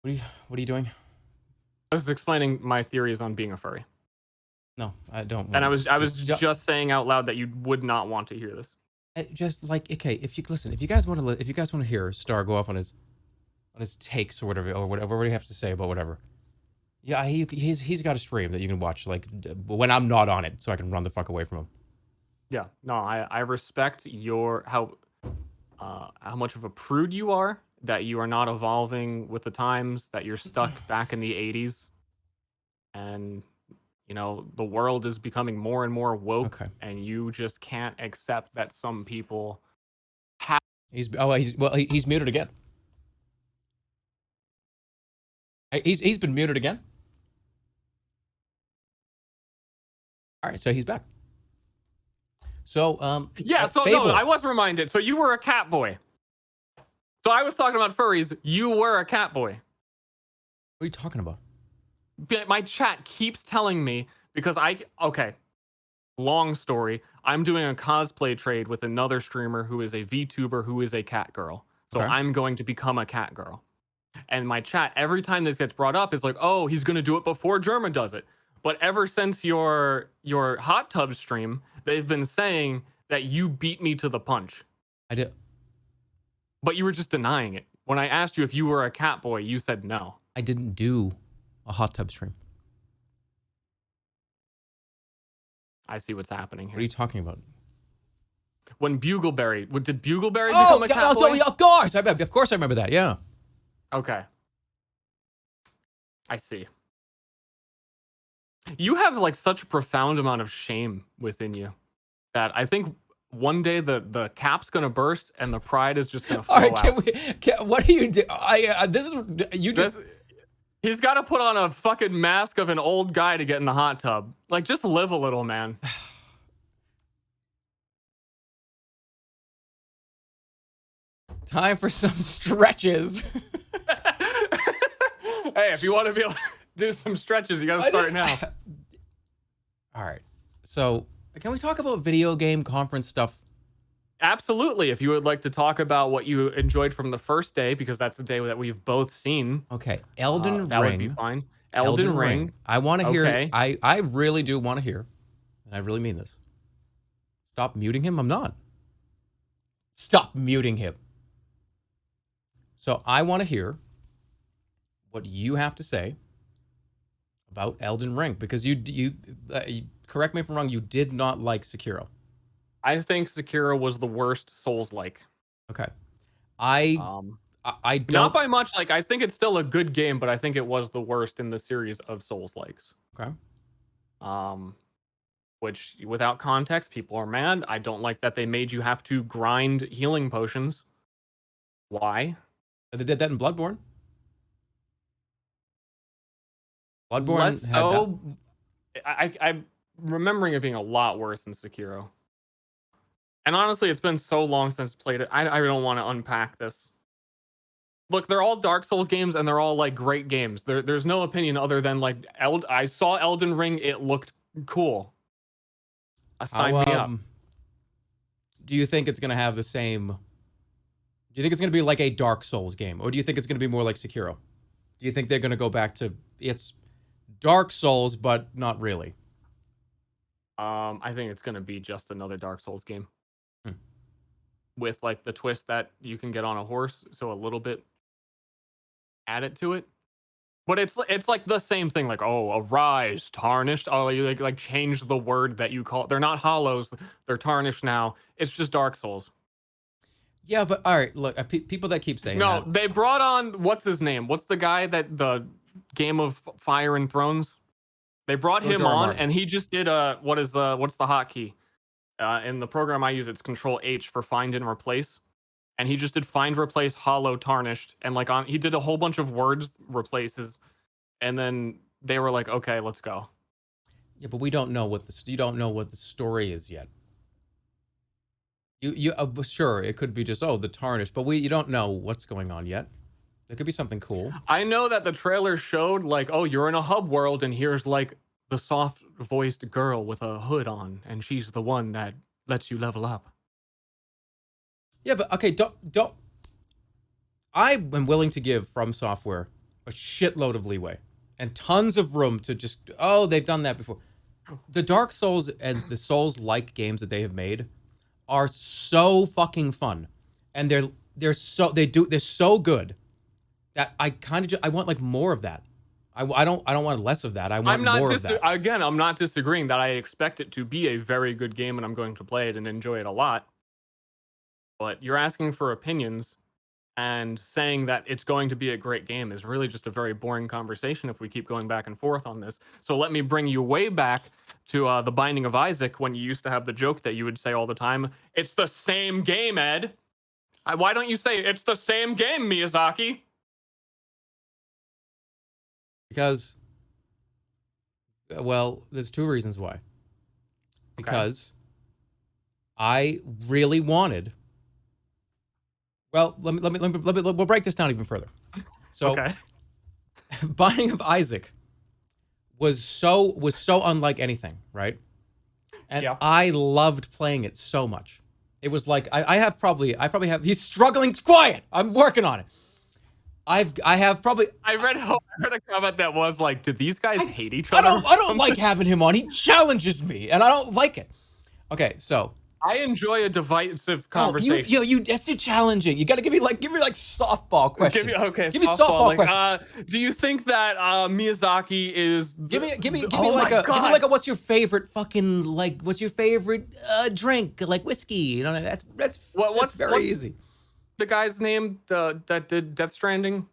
What are you doing? I was explaining my theories on being a furry. No, I don't. And I was just saying out loud that you would not want to hear this. Just like, okay, if you guys want to hear Star go off on his takes or whatever you have to say about whatever. Yeah, he's got a stream that you can watch like when I'm not on it, so I can run the fuck away from him. Yeah, no, I respect your how much of a prude you are, that you are not evolving with the times, that you're stuck back in the 80s, and you know the world is becoming more and more woke, and you just can't accept that some people have. He's muted again. He's been muted again. All right, so he's back. So yeah, so Fable. no, I was reminded. So you were a cat boy. So I was talking about furries. You were a cat boy. What are you talking about? My chat keeps telling me because okay. Long story. I'm doing a cosplay trade with another streamer who is a VTuber who is a cat girl. So I'm going to become a cat girl. And my chat, every time this gets brought up, is like, oh, he's going to do it before Jerma does it. But ever since your hot tub stream, they've been saying that you beat me to the punch. I did. But you were just denying it. When I asked you if you were a cat boy, you said no. I didn't do a hot tub stream. I see what's happening here. What are you talking about? When Bugleberry, did Bugleberry become a cat boy? Of course, I remember that. Yeah. Okay. I see. You have like such a profound amount of shame within you that I think one day the cap's gonna burst and the pride is just gonna flow out. What do you do? He's got to put on a fucking mask of an old guy to get in the hot tub. Like, just live a little, man. Time for some stretches. Hey, if you want to be able to do some stretches, you got to start now. All right. So, can we talk about video game conference stuff? Absolutely. If you would like to talk about what you enjoyed from the first day, because that's the day that we've both seen. Okay. Elden Ring. That would be fine. Elden Ring. I want to hear. I really do want to hear, and I really mean this. Stop muting him. I'm not. Stop muting him. So I want to hear what you have to say about Elden Ring, because you correct me if I'm wrong, you did not like Sekiro. I think Sekiro was the worst Souls-like. Okay. I don't, not by much. Like, I think it's still a good game, but I think it was the worst in the series of Souls-likes. Okay. Which, without context, people are mad. I don't like that they made you have to grind healing potions. Why? They did that in Bloodborne. Bloodborne had that. I'm remembering it being a lot worse than Sekiro. And honestly, it's been so long since I played it. I don't want to unpack this. Look, they're all Dark Souls games, and they're all like great games. There's no opinion other than like I saw Elden Ring. It looked cool. Sign me up. Do you think it's gonna have the same? Do you think it's gonna be like a Dark Souls game, or do you think it's gonna be more like Sekiro? Do you think they're gonna go back to it's Dark Souls, but not really? I think it's gonna be just another Dark Souls game. With like the twist that you can get on a horse, so a little bit added to it. But it's like the same thing, like, oh, arise, tarnished. Oh, you like change the word that you call it. They're not hollows, they're tarnished now. It's just Dark Souls. Yeah, but all right, look, people that keep saying no, they brought on what's his name? What's the guy that the Game of Fire and Thrones? They brought him on, and he just did what's the hotkey? In the program I use, it's Control H for find and replace, and he just did find, replace, hollow, tarnished, and like he did a whole bunch of words replaces, and then they were like, okay, let's go. Yeah, but we don't know you don't know what the story is yet. You sure it could be just the tarnished, but you don't know what's going on yet. There could be something cool. I know that the trailer showed like, oh, you're in a hub world, and here's like the soft-voiced girl with a hood on, and she's the one that lets you level up. Yeah, but okay, don't. I am willing to give From Software a shitload of leeway and tons of room to just, oh, they've done that before. The Dark Souls and the Souls-like games that they have made are so fucking fun, and they're so good that I kind of I want like more of that. I don't want less of that. I want more of that. Again, I'm not disagreeing that I expect it to be a very good game and I'm going to play it and enjoy it a lot. But you're asking for opinions, and saying that it's going to be a great game is really just a very boring conversation if we keep going back and forth on this. So let me bring you way back to The Binding of Isaac, when you used to have the joke that you would say all the time, "It's the same game, Ed." Why don't you say, "It's the same game, Miyazaki"? Because, well, there's two reasons why. Because I really wanted. Well, we'll break this down even further. So, Binding of Isaac was so unlike anything, right? And I loved playing it so much. It was like I probably have. He's struggling. Quiet. I'm working on it. I read a comment that was like, "Did these guys hate each other?" I don't like having him on. He challenges me, and I don't like it. Okay, so I enjoy a divisive conversation. That's too challenging. You got to give me softball questions. Give me softball questions. Do you think that Miyazaki is? Give me a what's your favorite fucking what's your favorite drink, like whiskey? You know, that's very easy. The guy's name that did Death Stranding?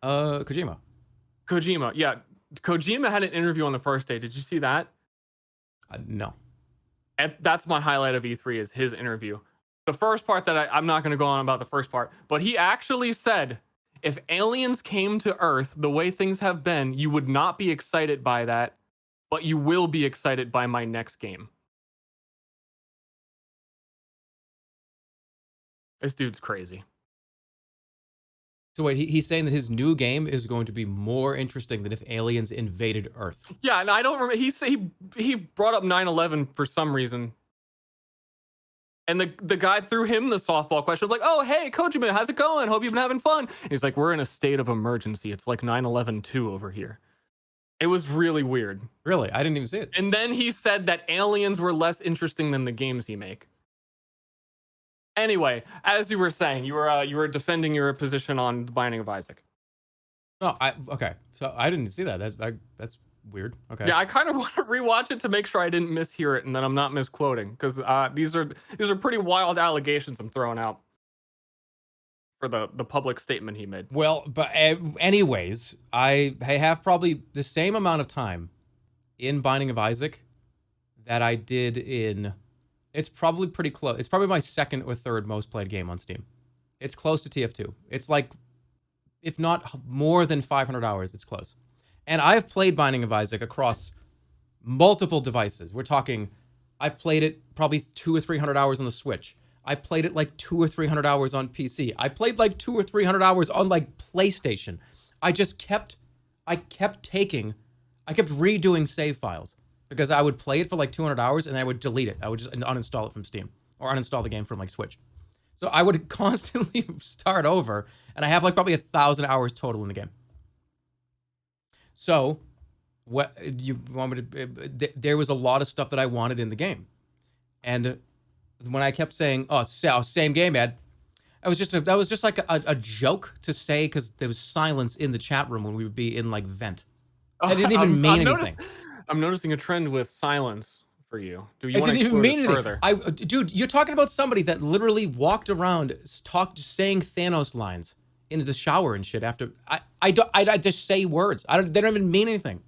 Kojima. Yeah. Kojima had an interview on the first day. Did you see that? No. That's my highlight of E3 is his interview. The first part that I'm not going to go on about the first part, but he actually said, if aliens came to Earth the way things have been, you would not be excited by that, but you will be excited by my next game. This dude's crazy. So wait, he's saying that his new game is going to be more interesting than if aliens invaded Earth. Yeah, and I don't remember. He brought up 9/11 for some reason, and the guy threw him the softball question. It was like, "Oh, hey, Kojima, how's it going? Hope you've been having fun." And he's like, "We're in a state of emergency. It's like 9/11-2 over here." It was really weird. Really, I didn't even see it. And then he said that aliens were less interesting than the games he make. Anyway, as you were saying, you were defending your position on The Binding of Isaac. No, okay. So I didn't see that. That's weird. Okay. Yeah, I kind of want to rewatch it to make sure I didn't mishear it and that I'm not misquoting, because these are pretty wild allegations I'm throwing out for the public statement he made. Well, but anyways, I have probably the same amount of time in Binding of Isaac that I did in. It's probably pretty close. It's probably my second or third most played game on Steam. It's close to TF2. It's like, if not more than 500 hours, it's close. And I've played Binding of Isaac across multiple devices. We're talking, I've played it probably 200 or 300 hours on the Switch. I played it like 200 or 300 hours on PC. I played like 200 or 300 hours on like PlayStation. I kept redoing save files. Because I would play it for like 200 hours and I would delete it. I would just uninstall it from Steam or uninstall the game from like Switch. So I would constantly start over, and I have like probably 1,000 hours total in the game. So what you want me to? There was a lot of stuff that I wanted in the game, and when I kept saying, "Oh, same game, Ed," that was just like a joke to say, because there was silence in the chat room when we would be in like vent. That didn't even mean anything. I'm noticing a trend with silence for you. Do you want to didn't even mean anything. Dude, you're talking about somebody that literally walked around saying Thanos lines into the shower and shit after. I just say words. They don't even mean anything.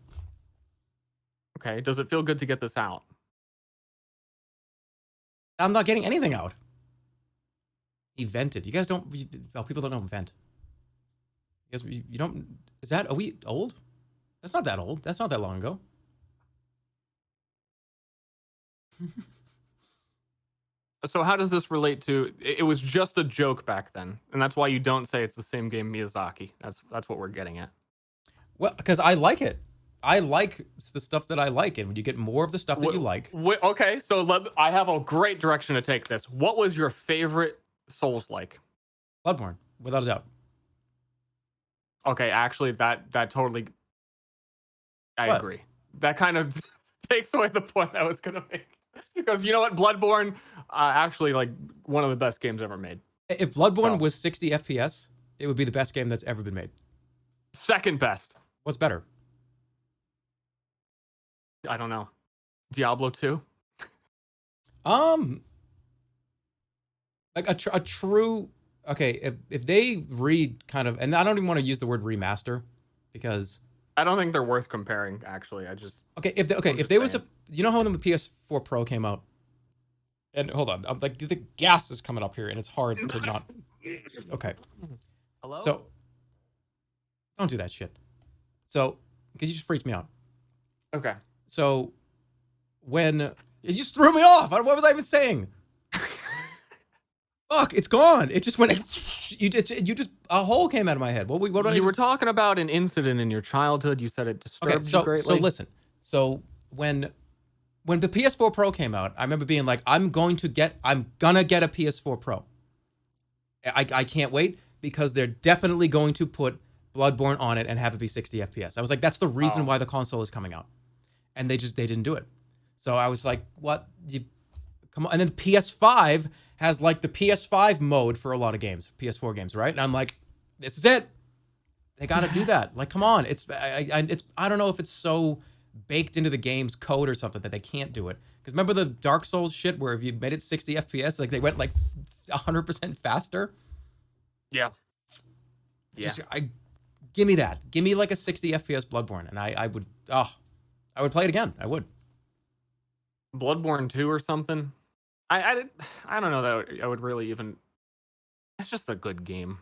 Okay, does it feel good to get this out? I'm not getting anything out. He vented. You guys don't. People don't know vent. You guys, you don't. Are we old? That's not that old. That's not that long ago. So how does this relate to? It was just a joke back then, and that's why you don't say it's the same game Miyazaki. That's what we're getting at. Well, because I like it. I like the stuff that I like, and when you get more of the stuff that you like. Okay, so I have a great direction to take this. What was your favorite Souls-like? Bloodborne, without a doubt. Okay, actually, that totally, I What? agree. That kind of takes away the point I was gonna make. Because you know what, Bloodborne, actually, like one of the best games ever made. If Bloodborne So, was 60 FPS, it would be the best game that's ever been made. second best. What's better? I don't know. Diablo 2. Like a true. Okay, if they kind of, and I don't even want to use the word remaster, because I don't think they're worth comparing. Actually, I just if there was a, you know how when the PS4 Pro came out, and hold on, I'm like the gas is coming up here, and it's hard to not. Okay. Hello. So don't do that shit. So because you just freaked me out. Okay. So when you just threw me off, what was I even saying? Fuck, it's gone. It just went. You just a hole came out of my head. What You were talking about an incident in your childhood. You said it disturbed you greatly. So listen. So when the PS4 Pro came out, I remember being like, I'm gonna get a PS4 Pro. I can't wait because they're definitely going to put Bloodborne on it and have it be 60 FPS. I was like, that's the reason why the console is coming out, and they didn't do it. So I was like, what? Come on. And then the PS5 has like the PS5 mode for a lot of games, PS4 games, right? And I'm like, this is it. They got to do that. Like, come on. I don't know if it's so baked into the game's code or something that they can't do it. Because remember the Dark Souls shit where if you made it 60 FPS, like they went like 100% faster? Yeah. Give me that. Give me like a 60 FPS Bloodborne, and I would play it again. I would. Bloodborne 2 or something. I don't know that I would really even. It's just a good game.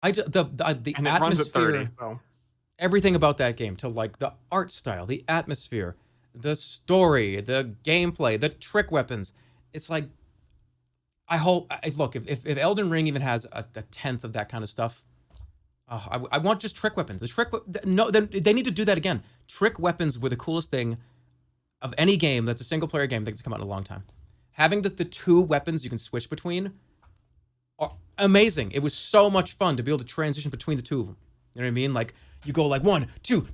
The and it atmosphere, runs at 30, so. Everything about that game, to like the art style, the atmosphere, the story, the gameplay, the trick weapons. It's like, look, if Elden Ring even has a tenth of that kind of stuff, I want just trick weapons. Then they need to do that again. Trick weapons were the coolest thing of any game that's a single player game that's come out in a long time. Having the two weapons you can switch between are amazing. It was so much fun to be able to transition between the two of them. You know what I mean? Like, you go like 1, 2,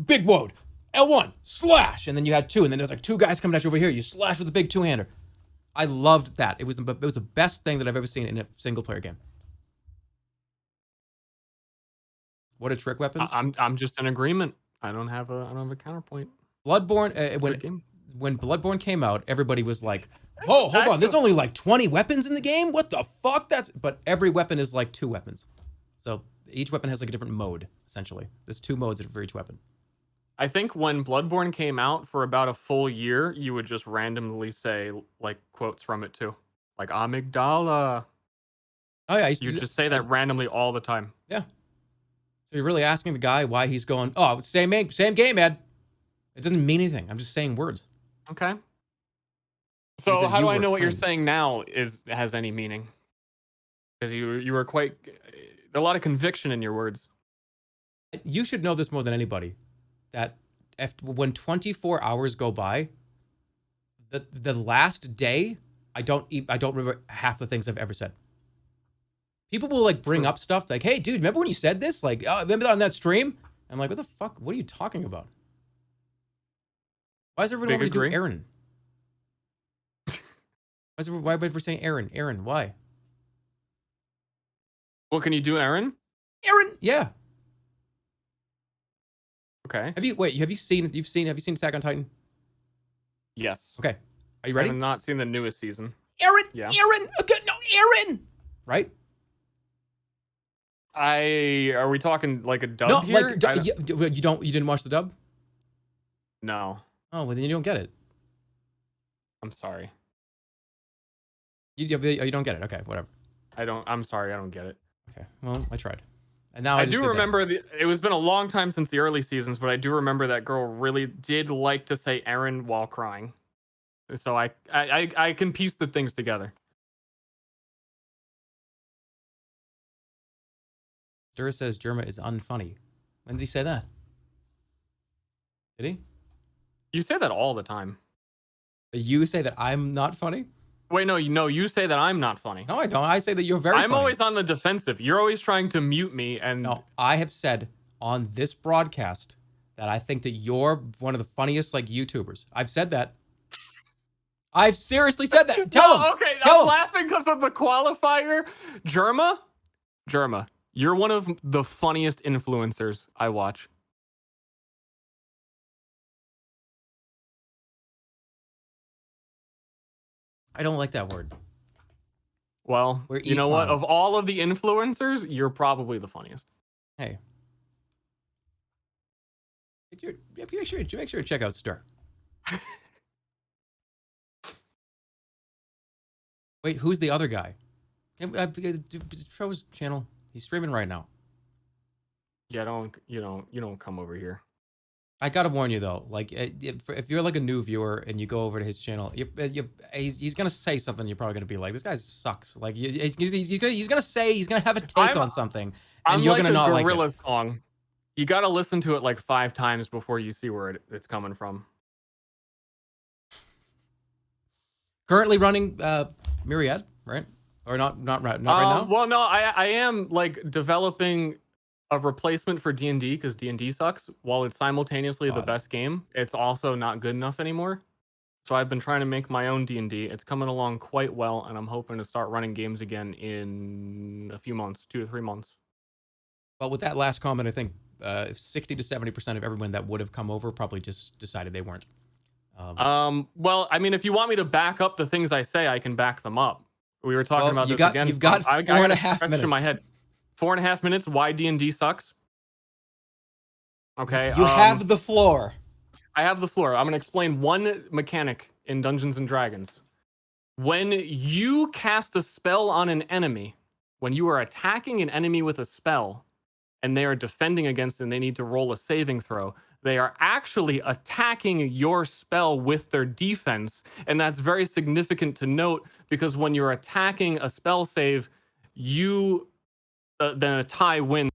big woad, L1, slash, and then you had 2, and then there's like 2 guys coming at you over here. You slash with a big 2-hander. I loved that. It was the best thing that I've ever seen in a single player game. What are trick weapons? I'm just in agreement. I don't have a counterpoint. Bloodborne, when Bloodborne came out, everybody was like, "Oh, hold on, there's only like 20 weapons in the game? What the fuck?" But every weapon is like 2 weapons. So each weapon has like a different mode, essentially. There's 2 modes for each weapon. I think when Bloodborne came out for about a full year, you would just randomly say like quotes from it too. Like amygdala. Oh yeah, you just say that randomly all the time. Yeah. So you're really asking the guy why he's going, "Oh, same game, Ed." It doesn't mean anything. I'm just saying words. Okay. So how do I know what you're saying now has any meaning? Because you were quite a lot of conviction in your words. You should know this more than anybody. That when 24 hours go by, the last day, I don't remember half the things I've ever said. People will like bring up stuff like, "Hey, dude, remember when you said this? Like, remember on that stream?" I'm like, "What the fuck? What are you talking about? Why is everyone want to do Aaron? Why everybody saying Aaron? Aaron, why? What can you do, Aaron? Aaron, yeah. Okay. Have you seen Attack on Titan? Yes. Okay. Are you ready? I have not seen the newest season. Aaron, yeah. Aaron, okay, no, Aaron. Right? Are we talking like a dub here? Like you didn't watch the dub? No. Oh, well then you don't get it. I'm sorry. You don't get it. Okay, whatever. I'm sorry, I don't get it. Okay. Well, I tried. And now I do remember it was been a long time since the early seasons, but I do remember that girl really did like to say Aaron while crying. So I can piece the things together. Ster says Jerma is unfunny. When did he say that? Did he? You say that all the time. You say that I'm not funny? Wait, no, you say that I'm not funny. No, I don't. I say that you're very funny. I'm always on the defensive. You're always trying to mute me, and no, I have said on this broadcast that I think that you're one of the funniest like YouTubers. I've said that. I've seriously said that. Tell him. Okay, Tell I'm him. laughing because of the qualifier. Jerma, you're one of the funniest influencers I watch. I don't like that word. Well, We're you know what? econs. Of all of the influencers, you're probably the funniest. Hey. Make sure to check out Ster. Wait, who's the other guy? Show his channel. He's streaming right now. Yeah, you don't come over here. I gotta warn you though, like if you're like a new viewer and you go over to his channel, he's gonna say something. You're probably gonna be like, "This guy sucks." Like he's gonna have a take on something, and you're like gonna not like it. Gorilla song. You gotta listen to it like 5 times before you see where it's coming from. Currently running Myriad, right? Or not right now? Well, no, I am like developing a replacement for D&D because D&D sucks. While it's simultaneously the best game, it's also not good enough anymore. So I've been trying to make my own D&D. It's coming along quite well, and I'm hoping to start running games again in a few months, 2 to 3 months. Well, with that last comment, I think 60 to 70% of everyone that would have come over probably just decided they weren't. Well, I mean, if you want me to back up the things I say, I can back them up. We were talking about this again. You've got 4.5 minutes in my head. 4.5 minutes. Why D&D sucks? Okay. You have the floor. I have the floor. I'm gonna explain one mechanic in Dungeons and Dragons. When you cast a spell on an enemy, when you are attacking an enemy with a spell, and they are defending against it and they need to roll a saving throw, they are actually attacking your spell with their defense. And that's very significant to note because when you're attacking a spell save, you then a tie wins.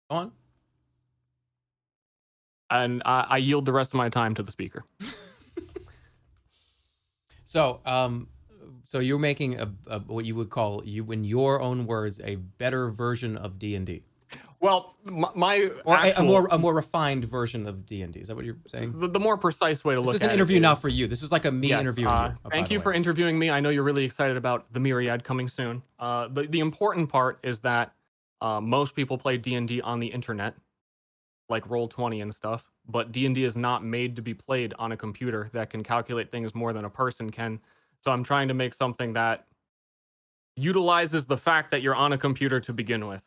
Go on. And I yield the rest of my time to the speaker. So you're making a what you would call, in your own words, a better version of D&D. Well, a more refined version of D&D. Is that what you're saying? The more precise way to look at it. This is an interview now for you. This is like a me interviewing you. Thank you for interviewing me. I know you're really excited about the Myriad coming soon. The important part is that most people play D&D on the internet, like Roll20 and stuff. But D&D is not made to be played on a computer that can calculate things more than a person can. So I'm trying to make something that utilizes the fact that you're on a computer to begin with,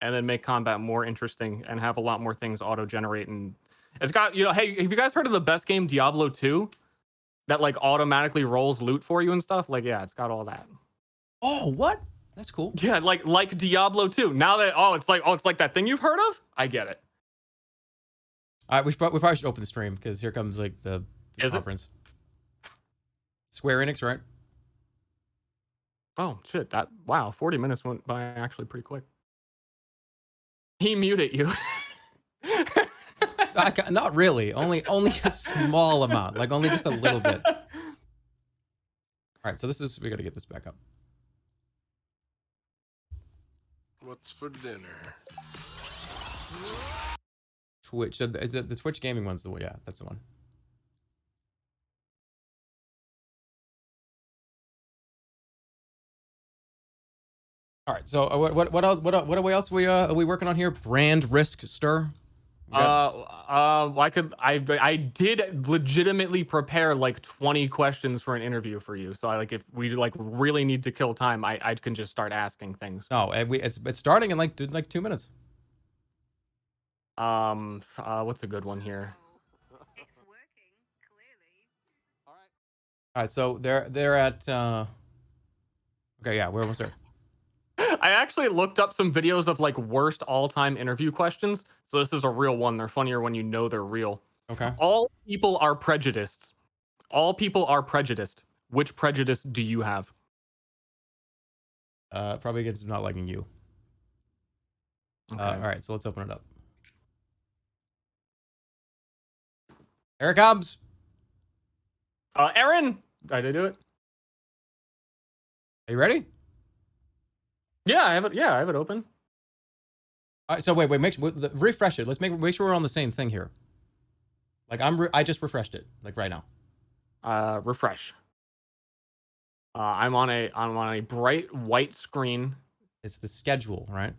and then make combat more interesting and have a lot more things auto-generate. And it's got, hey, have you guys heard of the best game, Diablo 2? That like automatically rolls loot for you and stuff? Like, yeah, it's got all that. Oh, what? That's cool. Yeah, like Diablo 2. Now that, it's like that thing you've heard of? I get it. All right, we probably should open the stream because here comes like the conference. Square Enix, right? Oh shit! Wow, 40 minutes went by actually pretty quick. He muted you. Not really. Only a small amount, like only just a little bit. All right, so we got to get this back up. What's for dinner? Twitch. So the Twitch gaming one's the one. Yeah, that's the one. All right. So what else are we working on here? Brand risk Ster. I did legitimately prepare like 20 questions for an interview for you. So if we really need to kill time, I can just start asking things. No, it's starting in like 2 minutes. What's a good one here? It's working, clearly. All right, so they're at okay, yeah, we're almost there. I actually looked up some videos of like worst all-time interview questions. So this is a real one. They're funnier when you know they're real. Okay. All people are prejudiced. All people are prejudiced. Which prejudice do you have? Probably against not liking you. Okay. All right, so let's open it up. Here it comes. Aaron, did I do it? Are you ready? Yeah, I have it. Yeah, I have it open. All right, so wait, refresh it. Let's make sure we're on the same thing here. Like I just refreshed it, like right now. Refresh. I'm on a bright white screen. It's the schedule, right?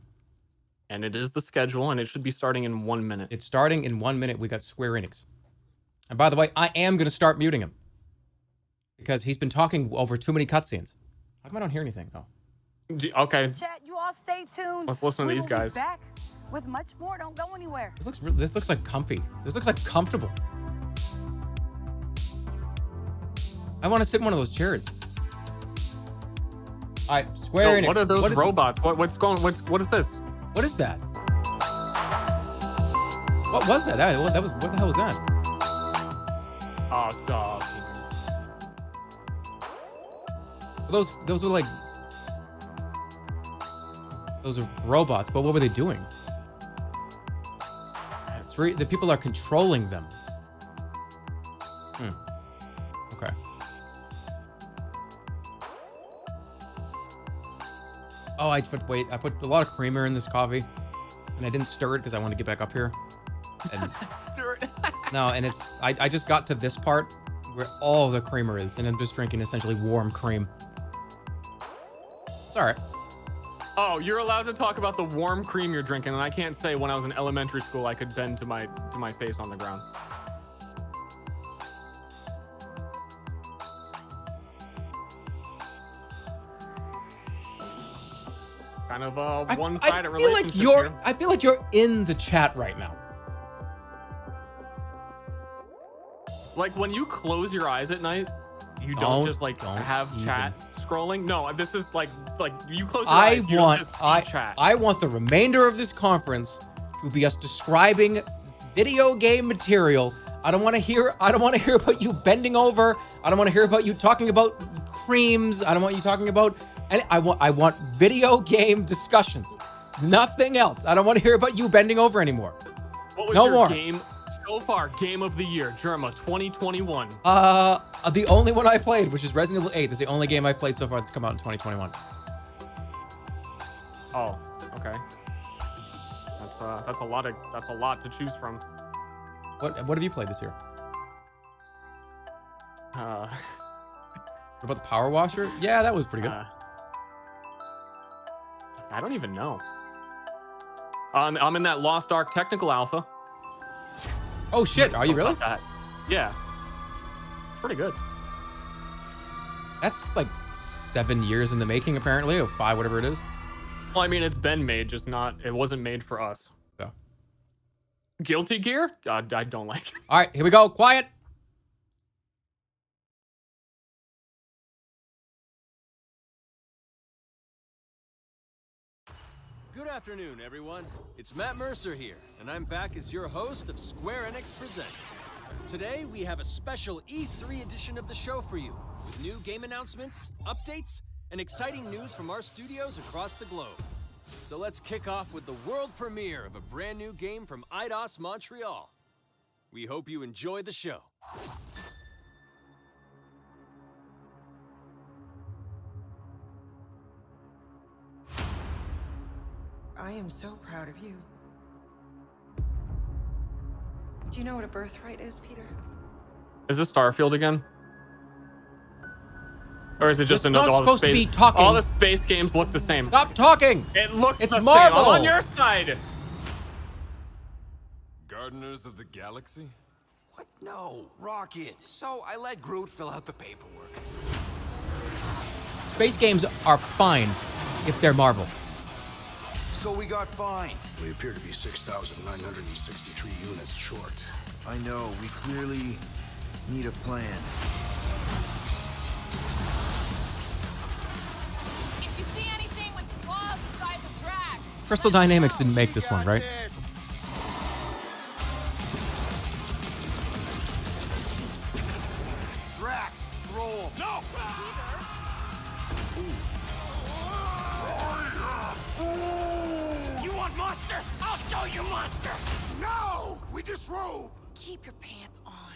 And it is the schedule, and it should be starting in 1 minute. It's starting in 1 minute. We got Square Enix. And by the way, I am going to start muting him. Because he's been talking over too many cutscenes. How come I don't hear anything? Oh. Okay. Chat, you all stay tuned. Let's listen to these guys. Be back with much more. Don't go anywhere. This looks like comfy. This looks like comfortable. I want to sit in one of those chairs. All right, Square Enix. What are those robots? What is this? What is that? What was that? What the hell was that? Those were like, those are robots, but what were they doing? The people are controlling them. Okay. Oh, I put a lot of creamer in this coffee, and I didn't stir it because I wanted to get back up here. And Stir it. no, and I just got to this part where all the creamer is, and I'm just drinking essentially warm cream. It's all right. Oh, you're allowed to talk about the warm cream you're drinking, and I can't say when I was in elementary school I could bend to my face on the ground. Kind of a one-sided relationship. I feel like you're in the chat right now. Like when you close your eyes at night, you don't just like have chat scrolling. No, this is like you close your eyes, you don't just see chat. I want the remainder of this conference to be us describing video game material. I don't want to hear about you bending over. I don't want to hear about you talking about creams. I don't want you talking about I want video game discussions. Nothing else. I don't want to hear about you bending over anymore. What was your game so far? Game of the year, Jerma 2021. The only one I played, which is Resident Evil 8. That's the only game I played so far that's come out in 2021. Oh, okay. That's a lot to choose from. What have you played this year? What about the Power Washer? Yeah, that was pretty good. I don't even know. I'm in that Lost Ark technical alpha. Oh shit, are you really? Yeah. It's pretty good. That's like 7 years in the making, apparently, or 5, whatever it is. Well, I mean, it's been made, just it wasn't made for us. Yeah. Guilty Gear? God, I don't like it. All right, here we go. Quiet. Good afternoon, everyone. It's Matt Mercer here, and I'm back as your host of Square Enix Presents. Today, we have a special E3 edition of the show for you, with new game announcements, updates, and exciting news from our studios across the globe. So let's kick off with the world premiere of a brand new game from Eidos Montreal. We hope you enjoy the show. I am so proud of you. Do you know what a birthright is, Peter? Is this Starfield again? Or is it just It's another? not supposed to be talking. All the space games look the same. Stop talking. It looks It's the same. Marvel. I'm on your side. Gardeners of the Galaxy? What? No, Rocket. So I let Groot fill out the paperwork. Space games are fine if they're Marvel. So we got fined. We appear to be 6,963 units short. I know, we clearly need a plan. If you see anything with claws the size of Drax, Crystal Dynamics didn't make this one, right? Drax, roll. No! you want monster? I'll show you monster. No! We disrobe! Keep your pants on.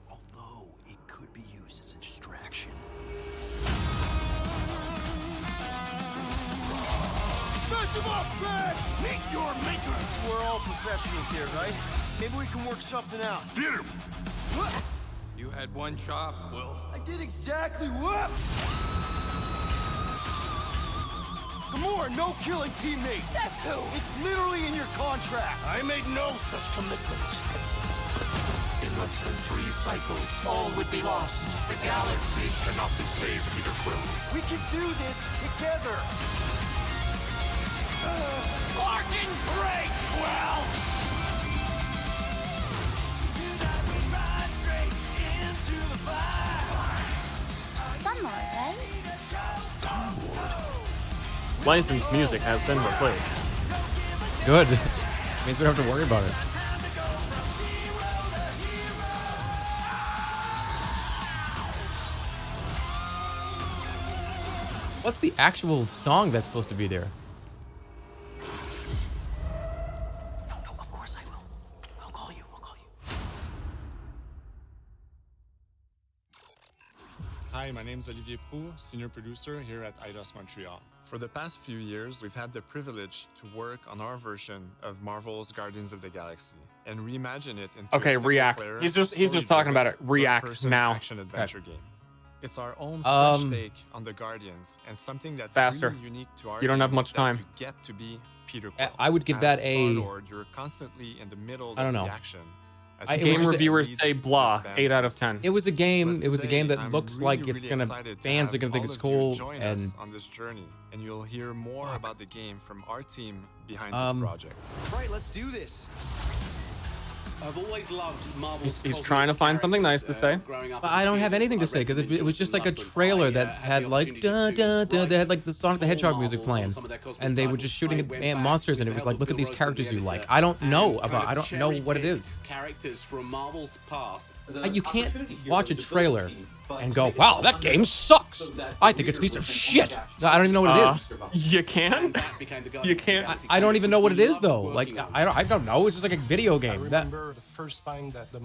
Although it could be used as a distraction. him up, Max! Meet your maker! We're all professionals here, right? Maybe we can work something out. Get him! What? You had one job, Quill. I did exactly what? Gamora, no killing teammates! That's who? It's literally in your contract! I made no such commitments. In less than 3 cycles, all would be lost. The galaxy cannot be saved, Peter Quill. We can do this together! Fucking great, Quill! Summer, then. Licensed music has been replaced. Good. Means we don't have to worry about it. What's the actual song that's supposed to be there? No, of course I will. I'll call you. Hi, my name is Olivier Proux, senior producer here at Eidos Montreal. For the past few years, we've had the privilege to work on our version of Marvel's Guardians of the Galaxy and reimagine it into Okay, a React. single-player, He's just talking about it. React third-person now. action-adventure game. It's our own fresh Um, take on the Guardians and something that's Faster. really unique to our You don't have game much is that time. You get to be Peter Quill. I would give As that a- Star-Lord, you're constantly in the middle I don't of know. the action. As I- you it was Game just a- reviewers lead say this blah. band 8 out of process. 10. It was a game. But It was a game today, that I'm looks really, like it's really gonna. excited to Fans are have gonna think all it's of you cool, join and us on this journey, and you'll hear more Fuck. about the game from our team behind Um, this project. Right, let's do this. I've always loved Marvel's He's trying to find something nice to say. but I don't have anything to say because it was just like a trailer that had like dun dun dun. They had like the Sonic the Hedgehog music playing, and they were just shooting at monsters, and it was like, look at these characters you like. I don't know about. I don't know what it is. Characters from Marvel's past. You can't watch a trailer and go, wow, that game sucks. I think it's a piece of shit. I don't even know what it is. You can? You can't? I don't even know what it is though. Like I don't know. It's just like a video game. That, The first time that the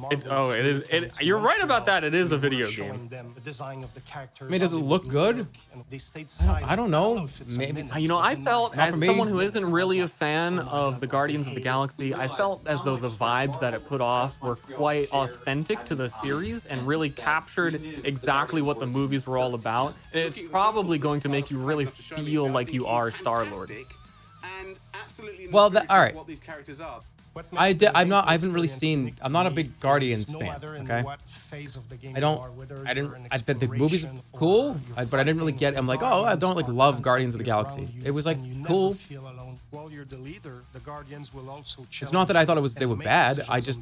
You're right about that. It is a video game. the design of the characters. I mean, does it look good? I don't know. Maybe. You know, I felt, Not as for me. someone who isn't really a fan of the Guardians of the Galaxy, I felt as though the vibes that it put off were quite authentic to the series and really captured exactly what the movies were all about. And it's probably going to make you really feel like you are Star-Lord. Well, all right. What these characters are. I haven't really seen. I'm not a big Guardians fan. Okay. I think the movie's cool, but I didn't really get. I'm like, oh, I don't like love Guardians of the Galaxy. It was like cool. It's not that I thought they were bad. I just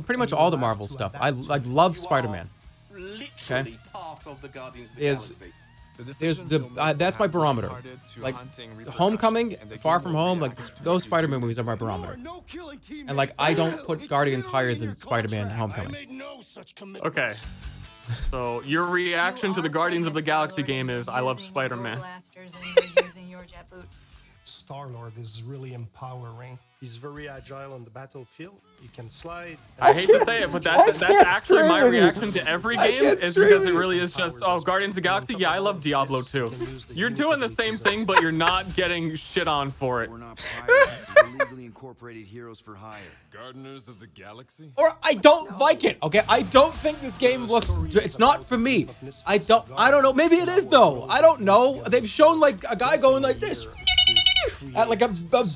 pretty much all the Marvel stuff. I love Spider-Man. Literally part of the Guardians of the Is Galaxy. there's that's my barometer. Like Homecoming, Far From Home, like those Spider-Man movies are my barometer. And like I don't put Guardians higher than Spider-Man Homecoming. Okay. So your reaction to the Guardians of the Galaxy game is, I love Spider-Man. Star-Lord is really empowering. He's very agile on the battlefield. He can slide. I hate to say it, but that's actually my reaction to every game, is because it really is just, oh, Guardians of the Galaxy? Yeah, I love Diablo too. You're doing the same thing, but you're not getting shit on for it. We're not pirates. We're legally incorporated heroes for hire. Gardeners of the Galaxy? Or I don't like it. Okay, I don't think this game looks. It's not for me. I don't know. Maybe it is though. I don't know. They've shown like a guy going like this. At like a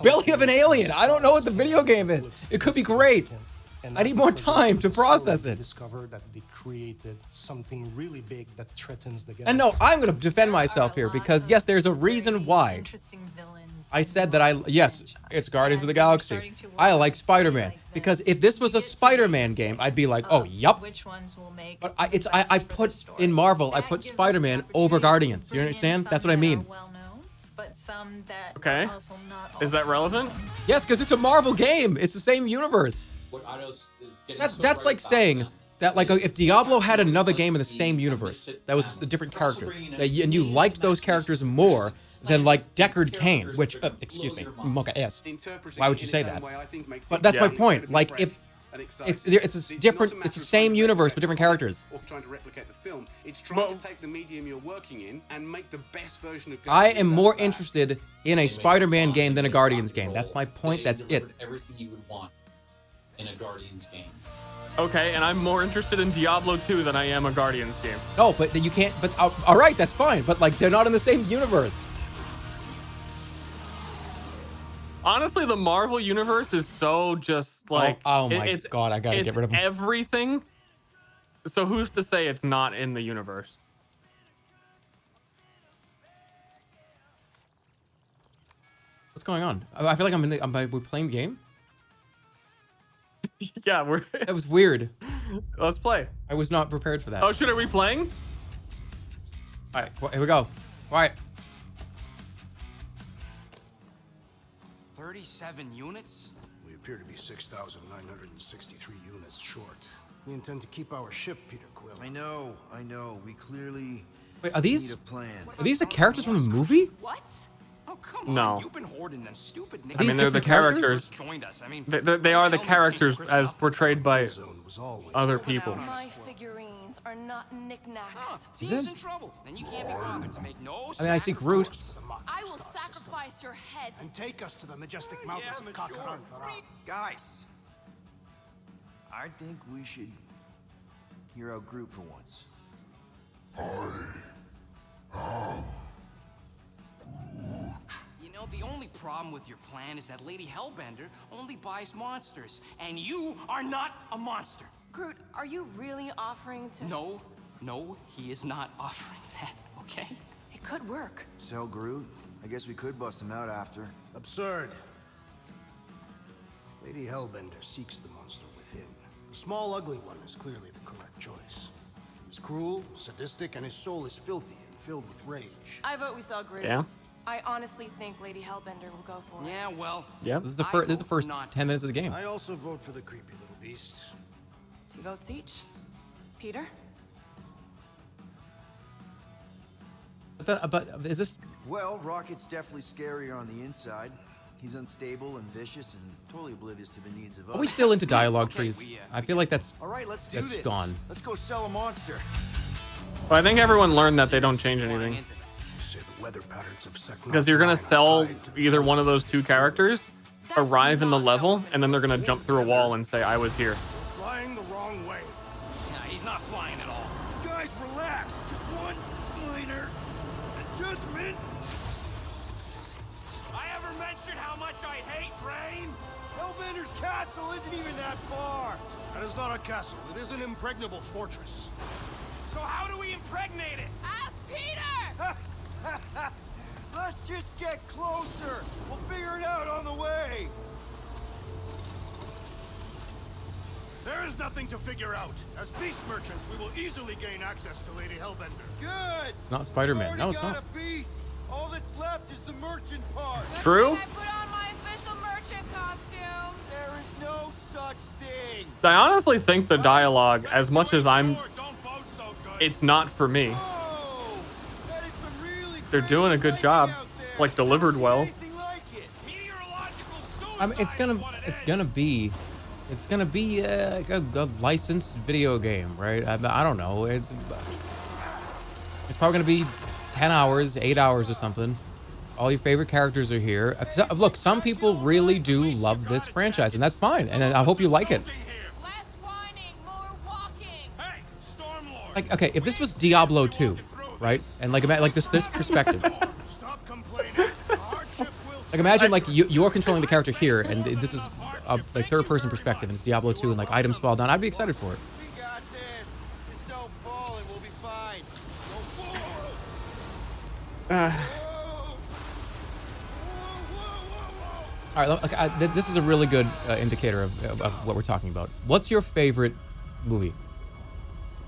belly of an alien. I don't know what the video game is. It could be great. I need more time to process it. Discover that they created something really big that threatens the galaxy. And no, I'm going to defend myself here because yes, there's a reason why. I said that yes, it's Guardians of the Galaxy. I like Spider-Man because if this was a Spider-Man game, I'd be like, oh, yup. But I put in Marvel, I put Spider-Man over Guardians. You understand? That's what I mean. Okay. Is that relevant? Yes, because it's a Marvel game. It's the same universe. That's like saying that like if Diablo had another game in the same universe that was the different characters, and you liked those characters more than like Deckard Cain, which excuse me, Mocha S. Why would you say that? But that's my point. Like and exciting. It's a different. It's the same universe but different characters. Or trying to replicate the film. It's trying to take the medium you're working in and make the best version of. I am more interested in a Spider-Man game than a Guardians game. That's my point. That's it. Everything you would want in a Guardians game. Okay, and I'm more interested in Diablo 2 than I am a Guardians game. No, but you can't. But all right, that's fine. But like, they're not in the same universe. Honestly, the Marvel universe is so just like. Oh my god, I gotta get rid of them. Everything. So who's to say it's not in the universe? What's going on? I feel like I'm in the. We're playing the game. Yeah, we're. That was weird. Let's play. I was not prepared for that. Oh shit, are we playing? All right, here we go. Quiet. 37 units? We appear to be 6,963 units short. We intend to keep our ship, Peter Quill. I know. We clearly Wait, are these? need a plan. Are these the characters from the movie? What? Oh, come No. on. You've been hoarding them stupid I mean, they're the characters. Joined us. I mean, They are the characters as portrayed by other people. My figurines are not knick-knacks. Team's in trouble. Then you can't be bothered to make no. I mean, I see Groot. I will sacrifice your head. And take us to the majestic mountains of Kakaran. Guys, I think we should hear out Groot for once. You know, the only problem with your plan is that Lady Hellbender only buys monsters, and you are not a monster. Groot, are you really offering to... No, he is not offering that, okay? It could work. So, Groot, I guess we could bust him out after. Absurd. Lady Hellbender seeks the monster within. The small, ugly one is clearly the correct choice. He's cruel, sadistic, and his soul is filthy and filled with rage. I vote we sell Groot. Yeah. I honestly think Lady Hellbender will go for it. Yeah, well... Yeah. This is the first. This is the first 10 minutes of the game. I also vote for the creepy little beast. 2 votes each. Peter? But is this? Well, Rocket's definitely scarier on the inside. He's unstable and vicious and totally oblivious to the needs of others. Are we still into dialogue trees? I feel like that's. All right, let's do this. Gone. Let's go sell a monster. But I think everyone learned that they don't change anything. Because you're gonna sell either one of those two characters, arrive in the level, and then they're gonna jump through a wall and say, "I was here." Flying the wrong way. Nah, he's not flying at all. Guys, relax. Just one minor adjustment. I ever mentioned how much I hate rain? Hellbender's castle isn't even that far. That is not a castle. It is an impregnable fortress. So how do we impregnate it? Ask Peter! Let's just get closer. We'll figure it out on the way. There is nothing to figure out. As beast merchants, we will easily gain access to Lady Hellbender. Good. It's not Spider-Man. No, it's Got not. a beast. All that's left is the merchant part. True. I put on my official merchant costume. There is no such thing. I honestly think the dialogue, as much as it's not for me. They're doing a good job, like delivered well. I mean, it's gonna be a licensed video game, right? I don't know. It's probably gonna be 10 hours, 8 hours or something. All your favorite characters are here. Look, some people really do love this franchise, and that's fine. And I hope you like it. Less whining, more walking. Hey, Stormlord. Like, okay, if this was Diablo 2, right? And like this perspective. Stop complaining. The hardship will Like imagine like you're controlling the character here, and this is a like third-person perspective, and it's Diablo 2, and like items fall down. I'd be excited for it. We got this. Just don't fall and we'll be fine. Don't fall. All right, look, this is a really good indicator of what we're talking about. What's your favorite movie?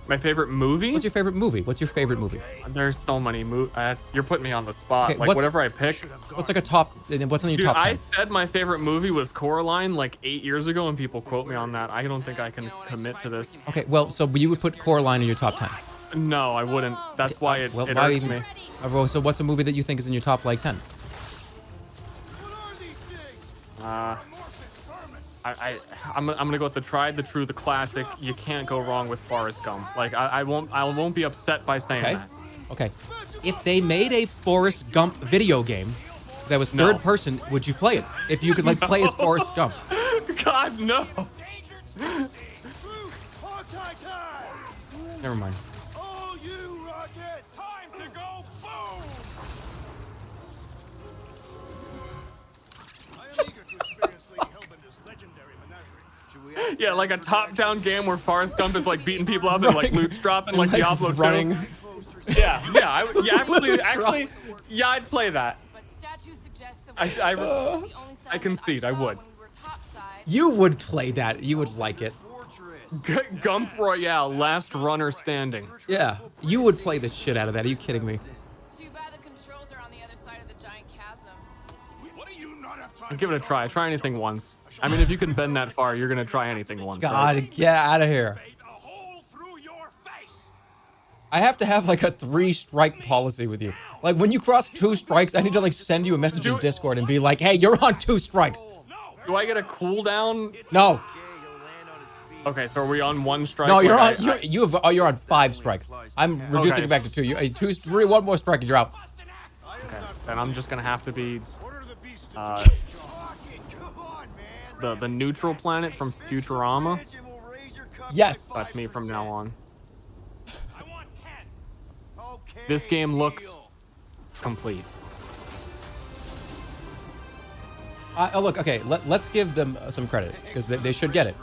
My favorite movie? What's your favorite movie? What's your favorite movie? There's so many movies. You're putting me on the spot. Okay, like whatever I pick. What's like a top? What's on your Dude, top 10? I said my favorite movie was Coraline like 8 years ago, and people quote me on that. I don't think I can commit to this. Okay, well, so you would put Coraline in your top 10. No, I wouldn't. That's why it Why irks even? me. So what's a movie that you think is in your top like 10? I'm gonna go with the tried, the true, the classic. You can't go wrong with Forrest Gump. Like I won't be upset by saying that. Okay. If they made a Forrest Gump video game that was third person, would you play it? If you could like play as Forrest Gump. God no. Never mind. Oh, you rocket! Time to go boom! I am eager to experience Lady Hellbender's legendary menagerie. Yeah, like a top-down game where Forrest Gump is like beating people up and like loot dropping like Diablo 2. Running. Yeah, yeah, I'd play that. I concede, I would. You would play that. You would like it. Gump Royale, last runner standing. Yeah, you would play the shit out of that. Are you kidding me? Too bad the controls are on the other side of the giant chasm. What do you not have time? Give it a try. Try anything once. I mean, if you can bend that far, you're gonna try anything once. God, right? get out of here. I have to have like a 3-strike policy with you. Like when you cross 2 strikes, I need to like send you a message in Discord and be like, hey, you're on 2 strikes. Do I get a cooldown? No. Okay, so are we on 1 strike? No, you're on. You're on 5 strikes. I'm reducing it back to 2. You 2, 3, 1 more strike and you're out. Okay, then I'm just gonna have to be the neutral planet from Futurama. Yes. That's me from now on. This game looks complete. Look, okay, let's give them some credit because they should get it.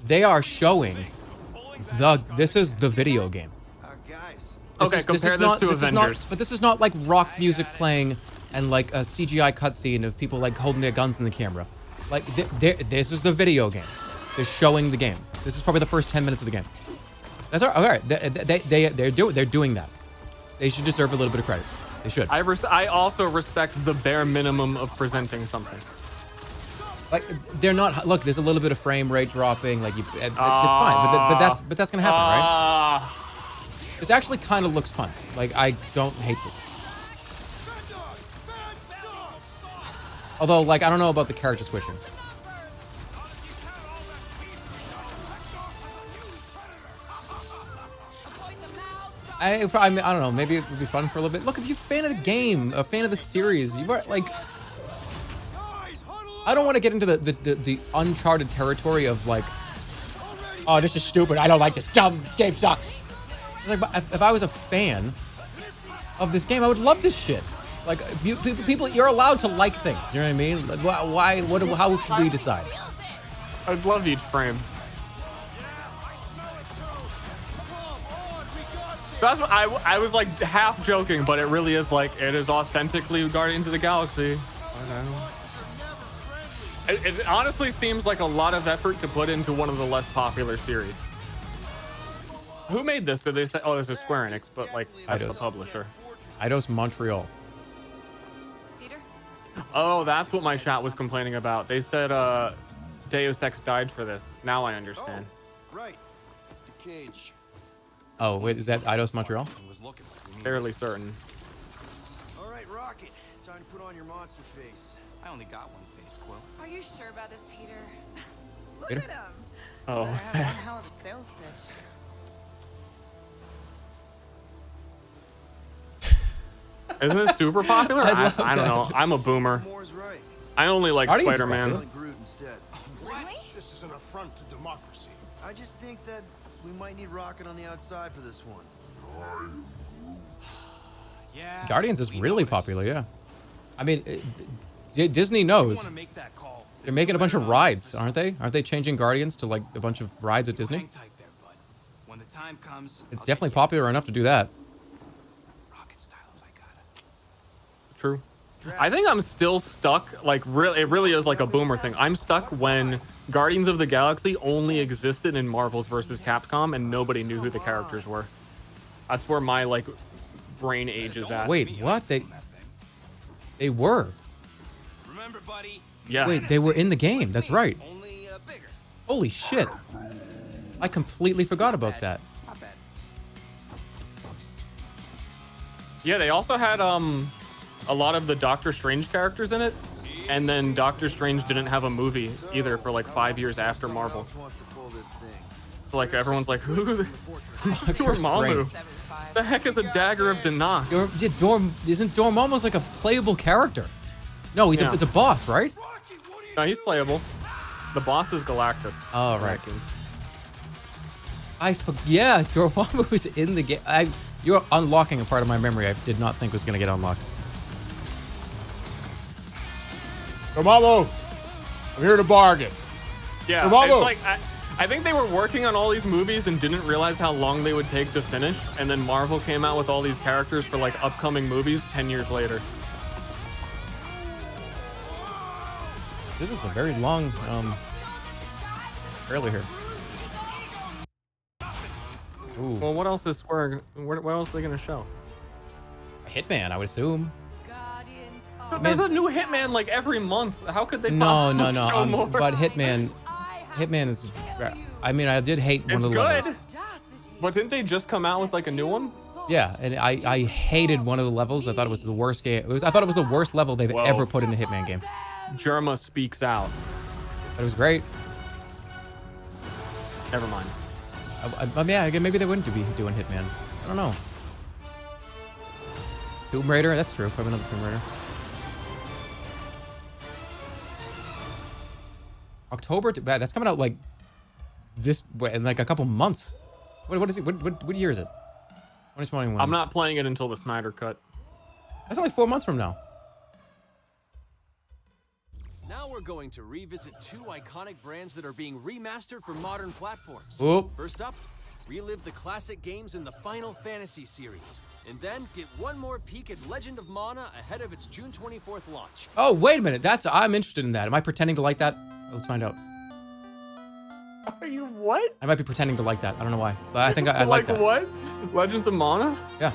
They are showing this is the video game. Okay, compare this to Avengers. But this is not like rock music playing and like a CGI cutscene of people like holding their guns in the camera. Like this is the video game. They're showing the game. This is probably the first 10 minutes of the game. That's all right. They're doing that. They should deserve a little bit of credit. They should. I also respect the bare minimum of presenting something. Like they're not. Look, there's a little bit of frame rate dropping. Like it's fine, but that's gonna happen, right? This actually kind of looks fun. Like I don't hate this. Although, like I don't know about the character switching. I don't know. Maybe it would be fun for a little bit. Look, if you're a fan of the game, a fan of the series, you are like. I don't want to get into the uncharted territory of like, oh, this is stupid. I don't like this. Dumb game sucks. It's like, but if I was a fan of this game, I would love this shit. Like, people, you're allowed to like things. You know what I mean? Like, why? How should we decide? I'd love each frame. That's what I was like half joking, but it really is like it is authentically Guardians of the Galaxy. It honestly seems like a lot of effort to put into one of the less popular series. Who made this? Did they say? Oh, this is Square Enix, but like that's the publisher. Eidos Montreal. Peter? Oh, that's what my chat was complaining about. They said Deus Ex died for this. Now I understand. Oh, right. The cage. Oh, wait, is that Eidos Montreal? Fairly certain. All right, Rocket. Time to put on your monster face. I only got one face, Quill. Are you sure about this, Peter? Look Peter? at him. Oh, Better have one hell of a sales pitch. Isn't it super popular? I don't know. I'm a boomer. I only like Spider-Man. Really? This is an affront to democracy. I just think that we might need Rocket on the outside for this one. Yeah. Guardians is really popular, yeah. I mean, Disney knows. They're making a bunch of rides, aren't they? Aren't they changing Guardians to like a bunch of rides at Disney? When the time comes, It's definitely popular enough to do that. True. I think I'm still stuck. Like, it really is like a boomer thing. I'm stuck when Guardians of the Galaxy only existed in Marvel's vs. Capcom, and nobody knew who the characters were. That's where my like brain age is at. Wait, what? They were. Remember, buddy? Yeah. Wait, they were in the game. That's right. Holy shit. I completely forgot about that. Yeah, they also had a lot of the Doctor Strange characters in it. And then Doctor Strange didn't have a movie either for like 5 years after Marvel. So like everyone's like, who's Dormammu? The heck is a dagger of Danach? Isn't Dormammu's like a playable character? No, it's a boss, right? No, he's playable. The boss is Galactus. Oh, right. Yeah, Dormammu was in the game. You're unlocking a part of my memory I did not think was going to get unlocked. Dormammu, I'm here to bargain. Yeah, Dormammu. it's like I think they were working on all these movies and didn't realize how long they would take to finish, and then Marvel came out with all these characters for like upcoming movies 10 years later. This is a very long trailer here. Ooh. Well, what else is Square? What else are they gonna show? Hitman, I would assume. There's a new Hitman like every month. How could they? No. Show more? But Hitman is. I mean, I did hate one of the levels. But didn't they just come out with like a new one? Yeah, and I hated one of the levels. I thought it was the worst game. I thought it was the worst level they've ever put in a Hitman game. Jerma speaks out. But it was great. Never mind. Yeah, maybe they wouldn't be doing Hitman. I don't know. Tomb Raider, that's true. Probably another Tomb Raider. October, that's coming out like this in like a couple months. What is it? What year is it? 2021. I'm not playing it until the Snyder Cut. That's only 4 months from now. Now we're going to revisit two iconic brands that are being remastered for modern platforms. Oop. First up, relive the classic games in the Final Fantasy series, and then get one more peek at Legend of Mana ahead of its June 24th launch. Oh, wait a minute. I'm interested in that. Am I pretending to like that? Let's find out. Are you what? I might be pretending to like that. I don't know why, but I think I like that. What? Legends of Mana? Yeah.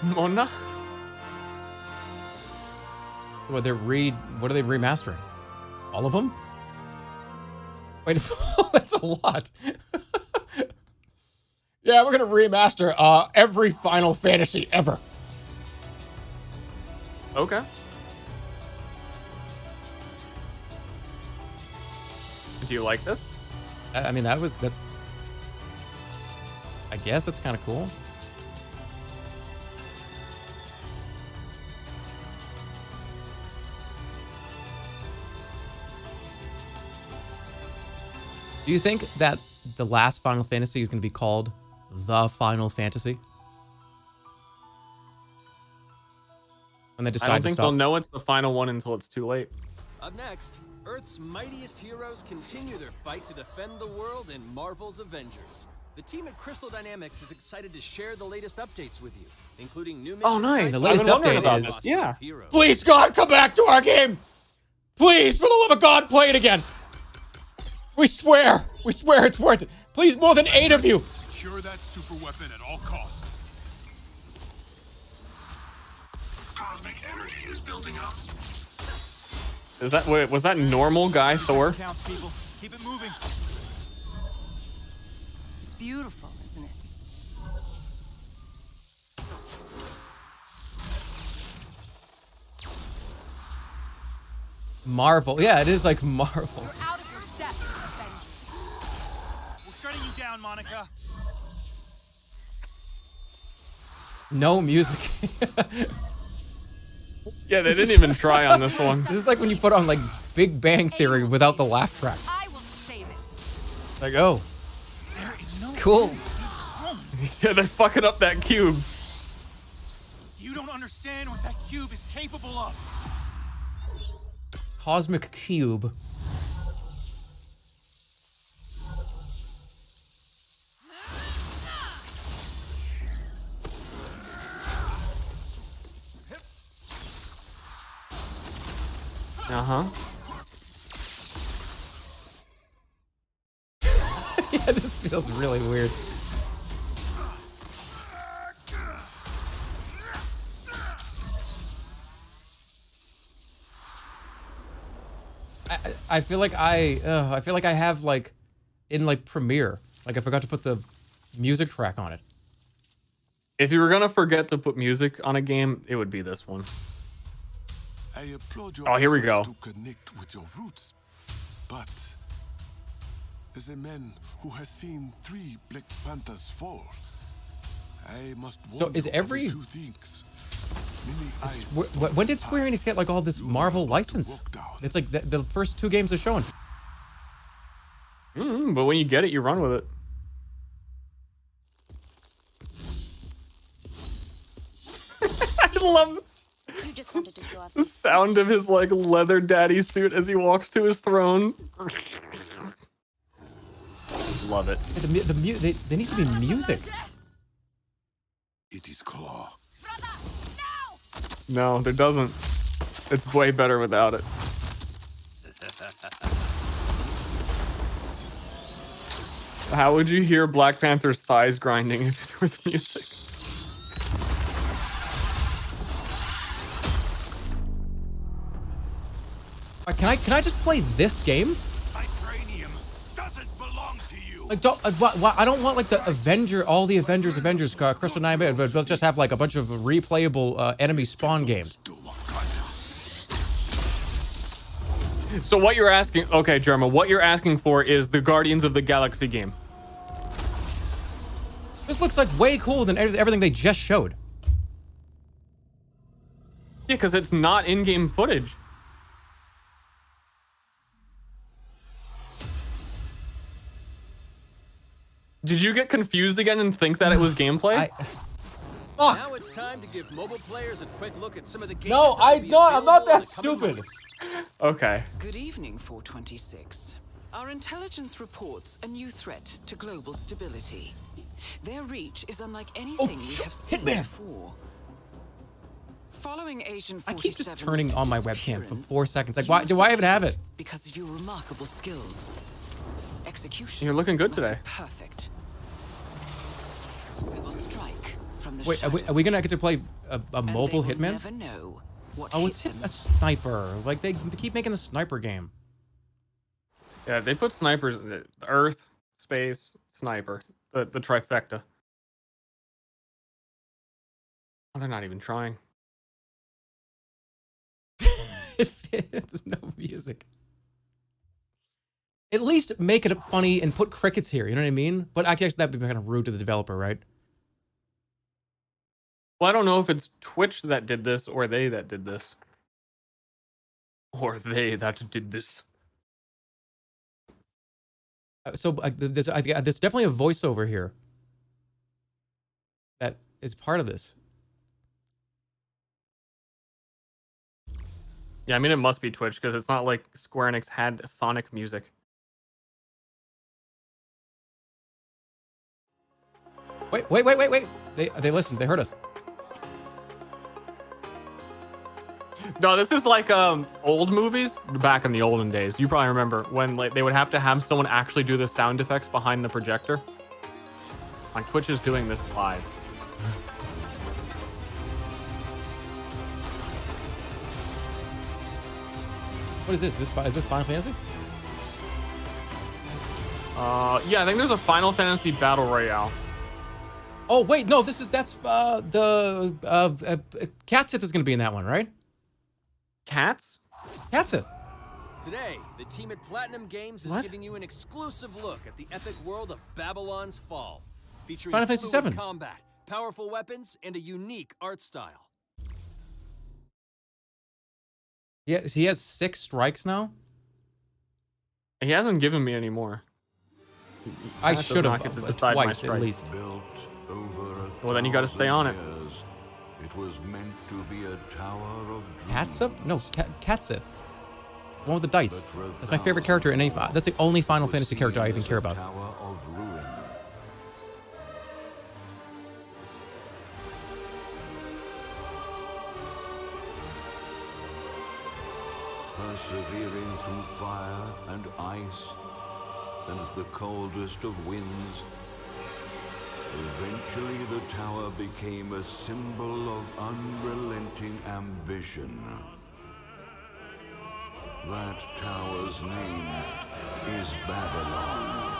Mona? What are they remastering? All of them? Wait, that's a lot. Yeah, we're gonna remaster every Final Fantasy ever. Okay. Do you like this? I mean, that. I guess that's kind of cool. Do you think that the last Final Fantasy is going to be called The Final Fantasy? When they decide I don't think to they'll stop? know it's the final one until it's too late. Up next, Earth's mightiest heroes continue their fight to defend the world in Marvel's Avengers. The team at Crystal Dynamics is excited to share the latest updates with you, including new missions. Oh, nice. The latest update is, yeah. Please, God, come back to our game! Please, for the love of God, play it again! We swear it's worth it. Please, more than 8 of you. Secure that super weapon at all costs. Cosmic energy is building up. Is that was that normal guy Thor? Counts, people. Keep it moving. It's beautiful, isn't it? Marvel. Yeah, it is like Marvel. You're out of your depth, Avengers. We're shutting you down, Monica. No music. Yeah, they didn't even try on this one. This is like when you put on like Big Bang Theory without the laugh track. I will save it. Like, oh, There is no cool. Yeah, they're fucking up that cube. You don't understand what that cube is capable of. Cosmic Cube. Uh-huh. Yeah, this feels really weird. I feel like I have like in like Premiere, Like I forgot to put the music track on it. If you were gonna forget to put music on a game, it would be this one. I applaud your Oh, here we go. efforts to connect with your roots, but as a man who has seen 3 Black Panthers fall, I must warn So is you every of a few things. Many eyes when did Square Enix get like all this Marvel license? It's like the first 2 games they're showing. But when you get it, you run with it. I love You just wanted to show off the sound of his like leather daddy suit as he walks to his throne. Love it. There needs to be music. It is Claw. No, there doesn't. It's way better without it. How would you hear Black Panther's thighs grinding if there was music? Can I just play this game? Vibranium doesn't belong to you. Like, I don't want like the all the Avengers, Crystal 9, but they'll just have like a bunch of replayable enemy spawn games. So what you're asking, okay, Jerma, what you're asking for is the Guardians of the Galaxy game. This looks like way cooler than everything they just showed. Yeah, because it's not in-game footage. Did you get confused again and think that it was gameplay? Now it's time to give mobile players a quick look at some of the games. No, I'm not that stupid. Okay. Good evening, 426. Our intelligence reports a new threat to global stability. Their reach is unlike anything we have seen before. Following Agent 47's I keep just turning on my webcam for 4 seconds. Like, why do I even have it? Because of your remarkable skills. Execution. You're looking good must today. be perfect. We will strike from the Wait, shadows. are we gonna get to play a mobile They will Hitman? never know what Oh, it's hit them. a sniper. Like they keep making the sniper game. Yeah, they put snipers in Earth, space, sniper. The trifecta. Oh, they're not even trying. There's no music. At least make it funny and put crickets here. You know what I mean? But I guess that'd be kind of rude to the developer, right? Well, I don't know if it's Twitch that did this or they that did this. Or they that did this. So there's definitely a voiceover here that is part of this. Yeah, I mean, it must be Twitch because it's not like Square Enix had Sonic music. Wait. They listened. They heard us. No, this is like old movies back in the olden days. You probably remember when like they would have to have someone actually do the sound effects behind the projector. Like Twitch is doing this live. What is this? Is this Final Fantasy? Yeah, I think there's a Final Fantasy Battle Royale. Oh wait, no, that's the Catsith is gonna be in that one, right? Cats? Catsith. Today, the team at Platinum Games is What? giving you an exclusive look at the epic world of Babylon's Fall, featuring Final Fantasy fluid VII. combat, powerful weapons, and a unique art style. Yeah, he has 6 strikes now. He hasn't given me any more. I That does should not have get to decide my twice at strike. least. Well, then you got to stay on it. It was meant to be a tower of dreams. Catsup? No, Catsith. The one with the dice. That's my favorite character in any. That's the only Final Fantasy character I even care about. Tower of ruin. Persevering through fire and ice and the coldest of winds, eventually the tower became a symbol of unrelenting ambition. That tower's name is Babylon.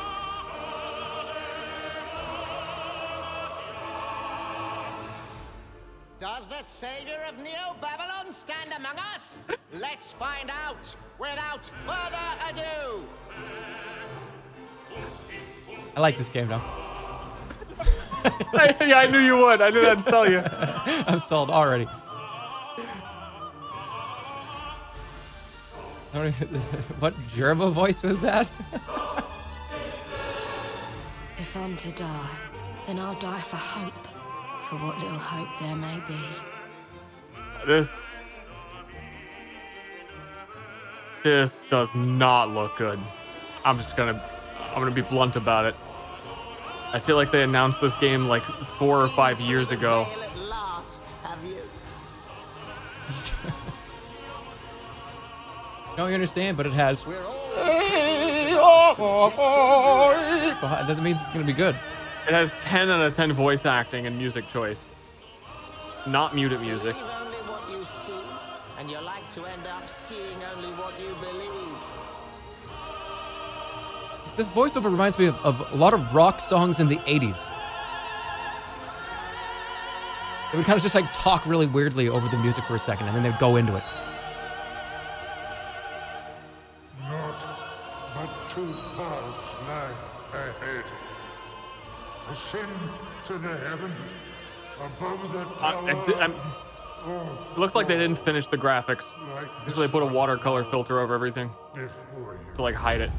the savior of Neo Babylon stand among us? Let's find out without further ado. I like this game now. Yeah, I knew you would. I knew that'd sell you. I'm sold already. What Jerma voice was that? If I'm to die, then I'll die for hope. For what little hope there may be. This does not look good. I'm gonna be blunt about it. I feel like they announced this game like 4 or 5 years ago. At last, have you? Don't you understand? But it has. It doesn't mean it's gonna be good. It has 10 out of 10 voice acting and music choice. Not muted music. Believe only what you see, and you like to end up seeing only what you believe. This voiceover reminds me of a lot of rock songs in the 80s. They would kind of just like talk really weirdly over the music for a second, and then they'd go into it. Not but 2 paths lie ahead. Ascend to the heaven above the tower. It looks like they didn't finish the graphics. So they put a watercolor filter over everything to like hide it.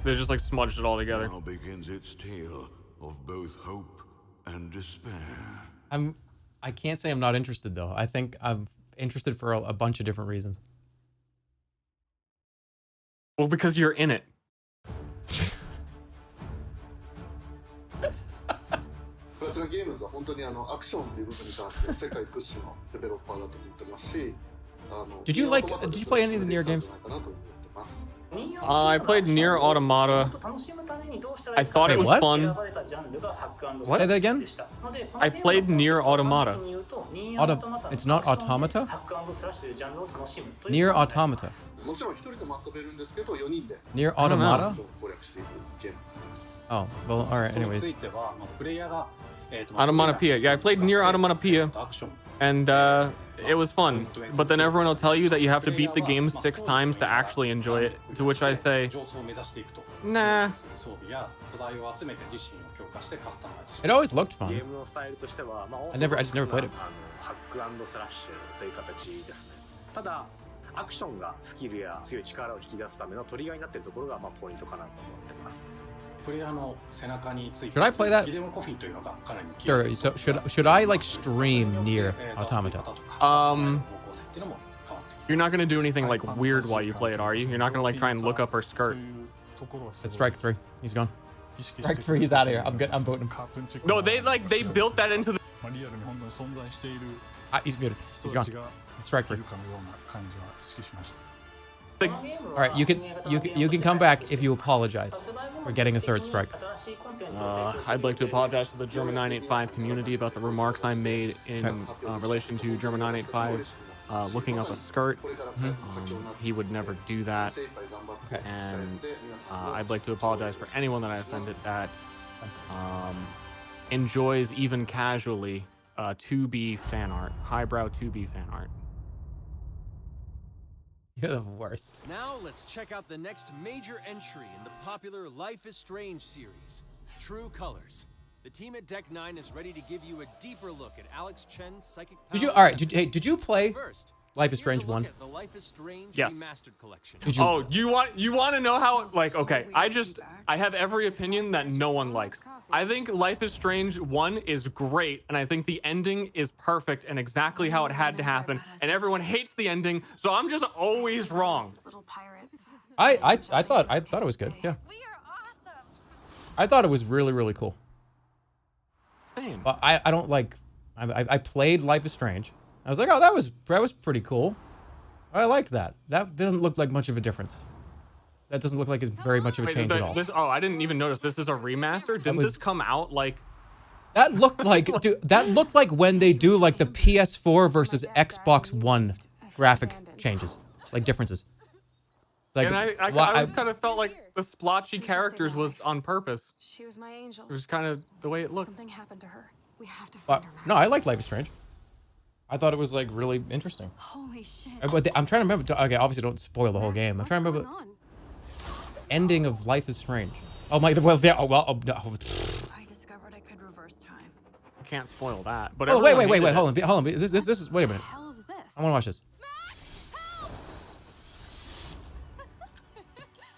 They just like smudged it all together. Now begins its tale of both hope and despair. I can't say I'm not interested though. I think I'm interested for a bunch of different reasons. Well, because you're in it. プラチナゲームズは本当にアクションっていう部分に関して世界屈指のデベロッパーだと思ってますし、Did you play any of the Nier games? I played Nier Automata. I thought it was fun. What? Say that again? I played Nier Automata. It's not Automata? Nier Automata. Nier Automata? Oh, well, alright, anyways. Automatopoeia. Yeah, I played Nier Automatopoeia. And it was fun, but then everyone will tell you that you have to beat the game 6 times to actually enjoy it, to which I say, nah. It always looked fun. I just never played it. ただアクションがスキルや強い力を引き出すためのトリガーになっているところがポイントかなと思ってます。 Should I play that? Sure. So should I like stream Nier Automata? You're not gonna do anything like weird while you play it, are you? You're not gonna like try and look up her skirt. It's Strike 3. He's gone. Strike 3. He's out of here. I'm voting. No, they built that into the. He's muted. He's gone. It's Strike 3. All right, you can come back if you apologize for getting a 3rd strike. I'd like to apologize to the Jerma 985 community about the remarks I made in relation to Jerma 985 looking up a skirt. He would never do that. Okay. And I'd like to apologize for anyone that I offended that enjoys even casually 2B fan art, highbrow 2B fan art. You're the worst. Now let's check out the next major entry in the popular Life is Strange series, True Colors. The team at Deck 9 is ready to give you a deeper look at Alex Chen's psychic power. Did you play Life is Strange 1? Yes. Collection. Oh, you want to know how? Like, okay, I have every opinion that no one likes. I think Life is Strange 1 is great, and I think the ending is perfect and exactly how it had to happen. And everyone hates the ending, so I'm just always wrong. I thought it was good. Yeah. I thought it was really, really cool. Same. But I don't like. I played Life is Strange. I was like, oh, that was pretty cool. I liked that. That doesn't look like much of a difference. That doesn't look like it's very much of a change at all. I didn't even notice. This is a remaster? Didn't this come out like... That looked like, dude, that looked like when they do like the PS4 versus Xbox One graphic changes, like differences. It's like, and I just kind of felt like the splotchy characters was on purpose. She was my angel. It was kind of the way it looked. Something happened to her. We have to find her. No, I like Life is Strange. I thought it was like really interesting. Holy shit. But I'm trying to remember. Okay, obviously don't spoil the whole game. I'm trying to remember the ending of Life is Strange. Oh my. Well, yeah. Oh, well. Oh, no. I discovered I could reverse time. I can't spoil that. But oh wait. Hold it. on. This is. Wait a minute. What the hell is this? I want to watch this.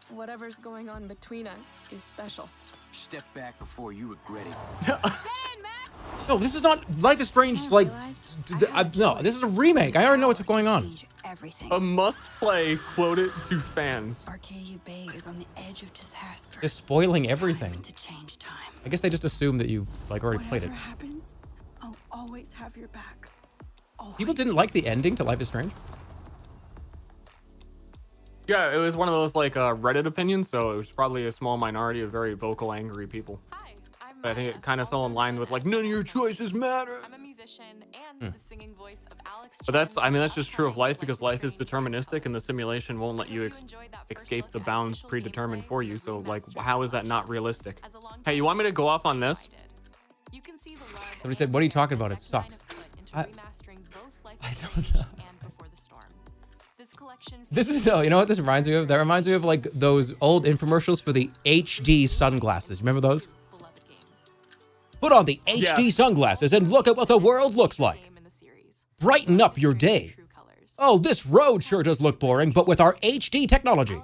Whatever's going on between us is special. Step back before you regret it. No, this is not Life is Strange. Like, no, this is a remake. I already know what's going on. Everything. A must-play quoted to fans. Arcadia Bay is on the edge of disaster. Just spoiling everything. To change time. I guess they just assume that you like already played it. Whatever happens, I'll always have your back. People didn't like the ending to Life is Strange. Yeah, it was one of those like Reddit opinions, so it was probably a small minority of very vocal, angry people. Hi, I'm But I think it kind of fell in line with like none of your choices matter. I'm a musician and the singing voice of Alex. But that's just true of life because life is deterministic and the simulation won't let you escape the bounds predetermined for you. So like, how is that not realistic? Hey, you want me to go off on this? Somebody said, "What are you talking about? It sucks." I don't know. This is no, you know what this reminds me of? That reminds me of like those old infomercials for the HD sunglasses. Remember those? Put on the HD sunglasses and look at what the world looks like. Brighten up your day. Oh, this road sure does look boring, but with our HD technology.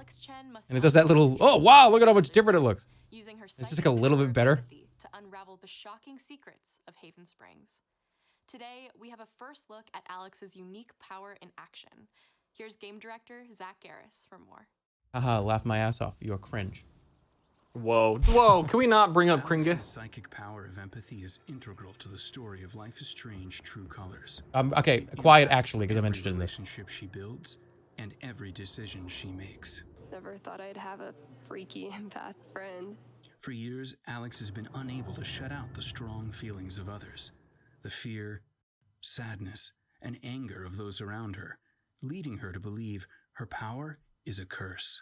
And it does that little, oh wow, look at how much different it looks. It's just like a little bit better. To unravel the shocking secrets of Haven Springs. Today, we have a first look at Alex's unique power in action. Here's game director Zach Garris for more. Haha, laugh my ass off. You're cringe. Whoa, can we not bring up cringe? Alex's psychic power of empathy is integral to the story of Life is Strange True Colors. Okay, quiet actually, because I'm interested in this. Relationship she builds and every decision she makes. Never thought I'd have a freaky empath friend. For years, Alex has been unable to shut out the strong feelings of others, the fear, sadness, and anger of those around her, leading her to believe her power is a curse.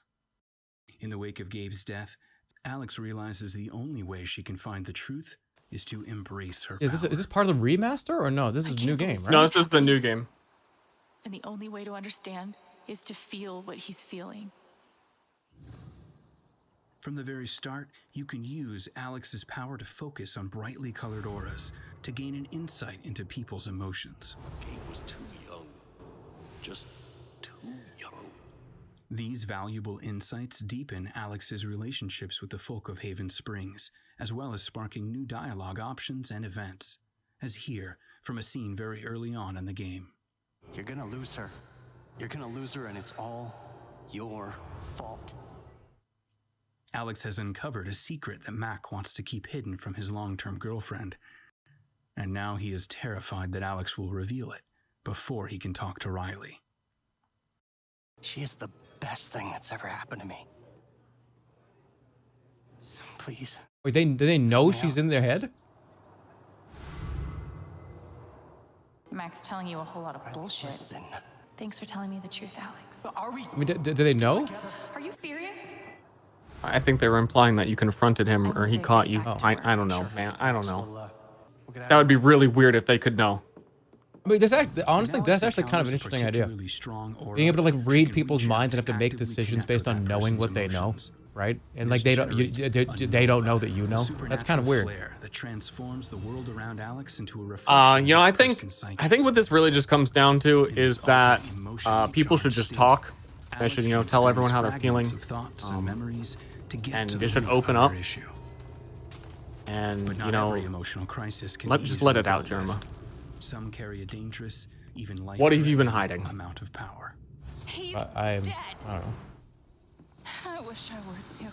In the wake of Gabe's death, Alex realizes the only way she can find the truth is to embrace her power. Is this part of the remaster or no? This is a new game, right? No, this is the new game. And the only way to understand is to feel what he's feeling. From the very start, you can use Alex's power to focus on brightly colored auras to gain an insight into people's emotions. Gabe was too young. Just too young. These valuable insights deepen Alex's relationships with the folk of Haven Springs, as well as sparking new dialogue options and events, as here from a scene very early on in the game. You're gonna lose her. You're gonna lose her, and it's all your fault. Alex has uncovered a secret that Mac wants to keep hidden from his long-term girlfriend, and now he is terrified that Alex will reveal it before he can talk to Riley. She is the best thing that's ever happened to me. So please. Wait, do they know she's in their head? Mac's telling you a whole lot of bullshit. Listen. Thanks for telling me the truth, Alex. Are we? I mean, do they know? Are you serious? I think they were implying that you confronted him or he caught you. I don't know, man. I don't know. That would be really weird if they could know. I mean, honestly, that's actually kind of an interesting idea. Being able to like read people's minds and have to make decisions based on knowing what they know, right? And like they don't know that you know. That's kind of weird. That transforms the world around Alex into a reflection. You know, I think what this really just comes down to is that people should just talk. They should, you know, tell everyone how they're feeling. And they should open up. And you know, emotional crisis can just let it out, Jerma. Some carry a dangerous, even life. What have you been hiding? Amount of power. He's dead. I don't know. I wish I were too.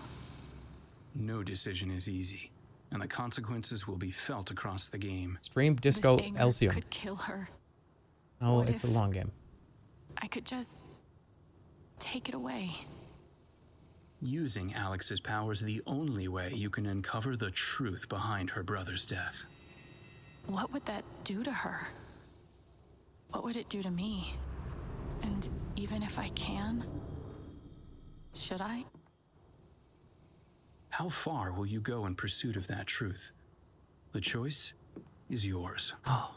No decision is easy, and the consequences will be felt across the game. Stream Disco Elysium. Could kill her. No, it's a long game. I could just take it away. Using Alex's power is the only way you can uncover the truth behind her brother's death. What would that do to her? What would it do to me? And even if I can, should I? How far will you go in pursuit of that truth? The choice is yours. Oh,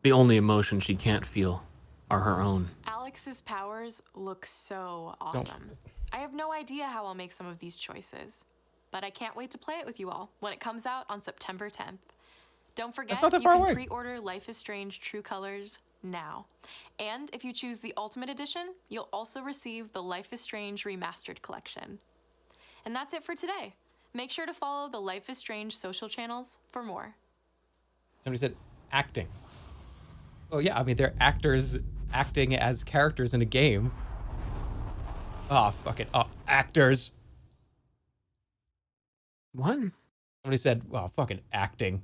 The only emotion she can't feel are her own. Alex's powers look so awesome. I have no idea how I'll make some of these choices, but I can't wait to play it with you all when it comes out on September 10th. Don't forget, not that you far can away. pre-order Life is Strange True Colors now. And if you choose the Ultimate Edition, you'll also receive the Life is Strange Remastered Collection. And that's it for today. Make sure to follow the Life is Strange social channels for more. Somebody said acting. Well, yeah, I mean, they're actors acting as characters in a game. Oh, fuck it. Oh, actors. What? Somebody said, well, fucking acting.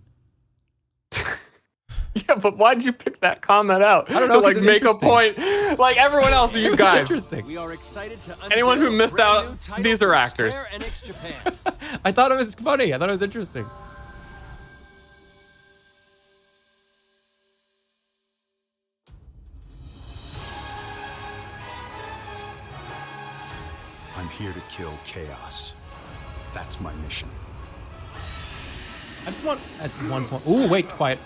Yeah, but why'd you pick that comment out? I don't know, to like make a point. Like everyone else, you guys. Interesting. We are excited to Anyone who missed out, these are actors. Square Enix Japan. I thought it was funny. I thought it was interesting. I'm here to kill chaos. That's my mission. I just want at one point. Ooh, wait, quiet.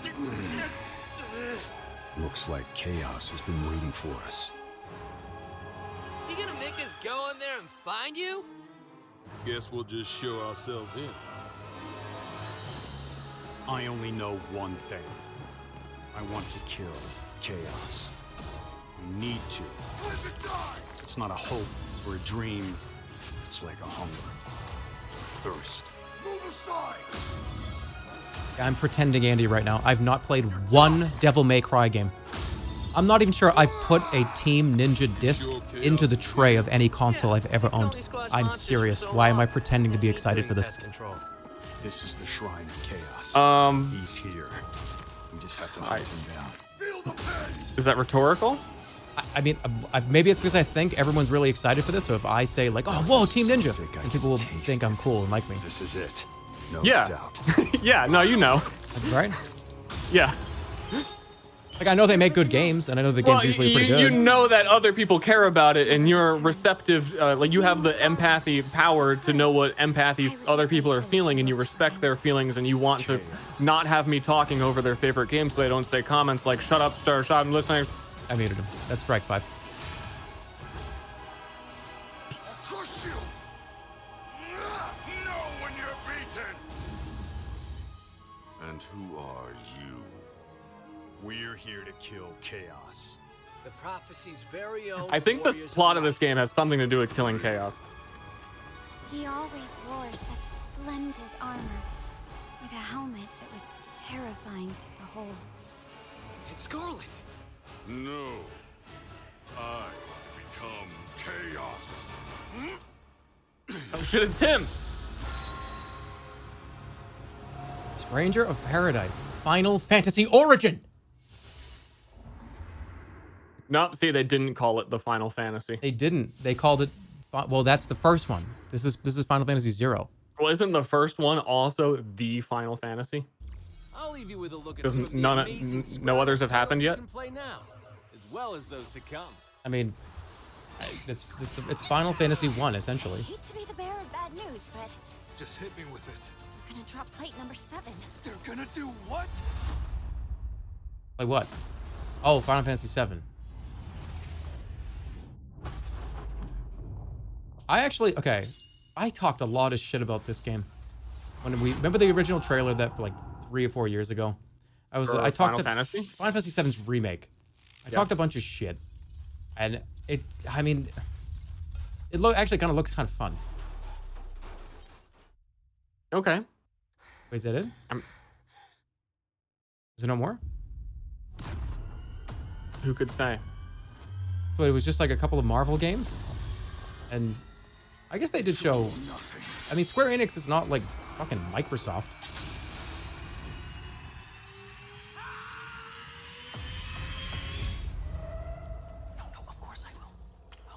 Looks like chaos has been waiting for us. You gonna make us go in there and find you? Guess we'll just show ourselves in. I only know one thing. I want to kill chaos. We need to. It's not a hope or a dream. It's like a hunger. Thirst. Move aside! I'm pretending Andy right now. I've not played one Devil May Cry game. I'm not even sure I've put a Team Ninja disc into the tray of any console I've ever owned. I'm serious. Why am I pretending to be excited for this? This is the Shrine of Chaos. He's here. We just have to hunt him down. Is that rhetorical? I mean, maybe it's because I think everyone's really excited for this. So if I say like, "Oh, whoa, Team Ninja," and people will think I'm cool and like me. This is it. No Yeah. doubt. Yeah, no, you know. Right? Yeah. Like, I know they make good games, and I know the game's usually pretty good. You know that other people care about it, and you're receptive. Like, you have the empathy power to know what empathy other people are feeling, and you respect their feelings, and you want to not have me talking over their favorite games so they don't say comments like, "Shut up, Ster, shut up, I'm listening." I muted him. That's strike 5. I'll crush you! Know when you're beaten! And who are you? We're here to kill chaos. The prophecy's very own. I think the plot of this game has something to do with killing chaos. He always wore such splendid armor, with a helmet that was terrifying to behold. It's Garlic. No. I become chaos. Oh shit, it's him! Stranger of Paradise. Final Fantasy Origin. Nope, see, they didn't call it the Final Fantasy. They didn't. They called it. Well, that's the first one. This is Final Fantasy 0. Well, isn't the first one also the Final Fantasy? I'll leave you with a look at Because some of the no amazing others have happened you yet. can play now, as well as those to come. I mean, it's Final Fantasy 1 essentially. Hate to be the bearer of bad news, but Just hit me with it. we're gonna drop plate number 7. They're gonna do what? Like what? Oh, Final Fantasy 7. Okay. I talked a lot of shit about this game when we remember the original trailer that for like 3 or 4 years ago. I talked Final to Fantasy? Final Fantasy 7's remake. I talked a bunch of shit, and it actually kind of looks kind of fun. Okay. Wait, is that it? Is there no more? Who could say? But it was just like a couple of Marvel games, and I guess they did show. I mean, Square Enix is not like fucking Microsoft.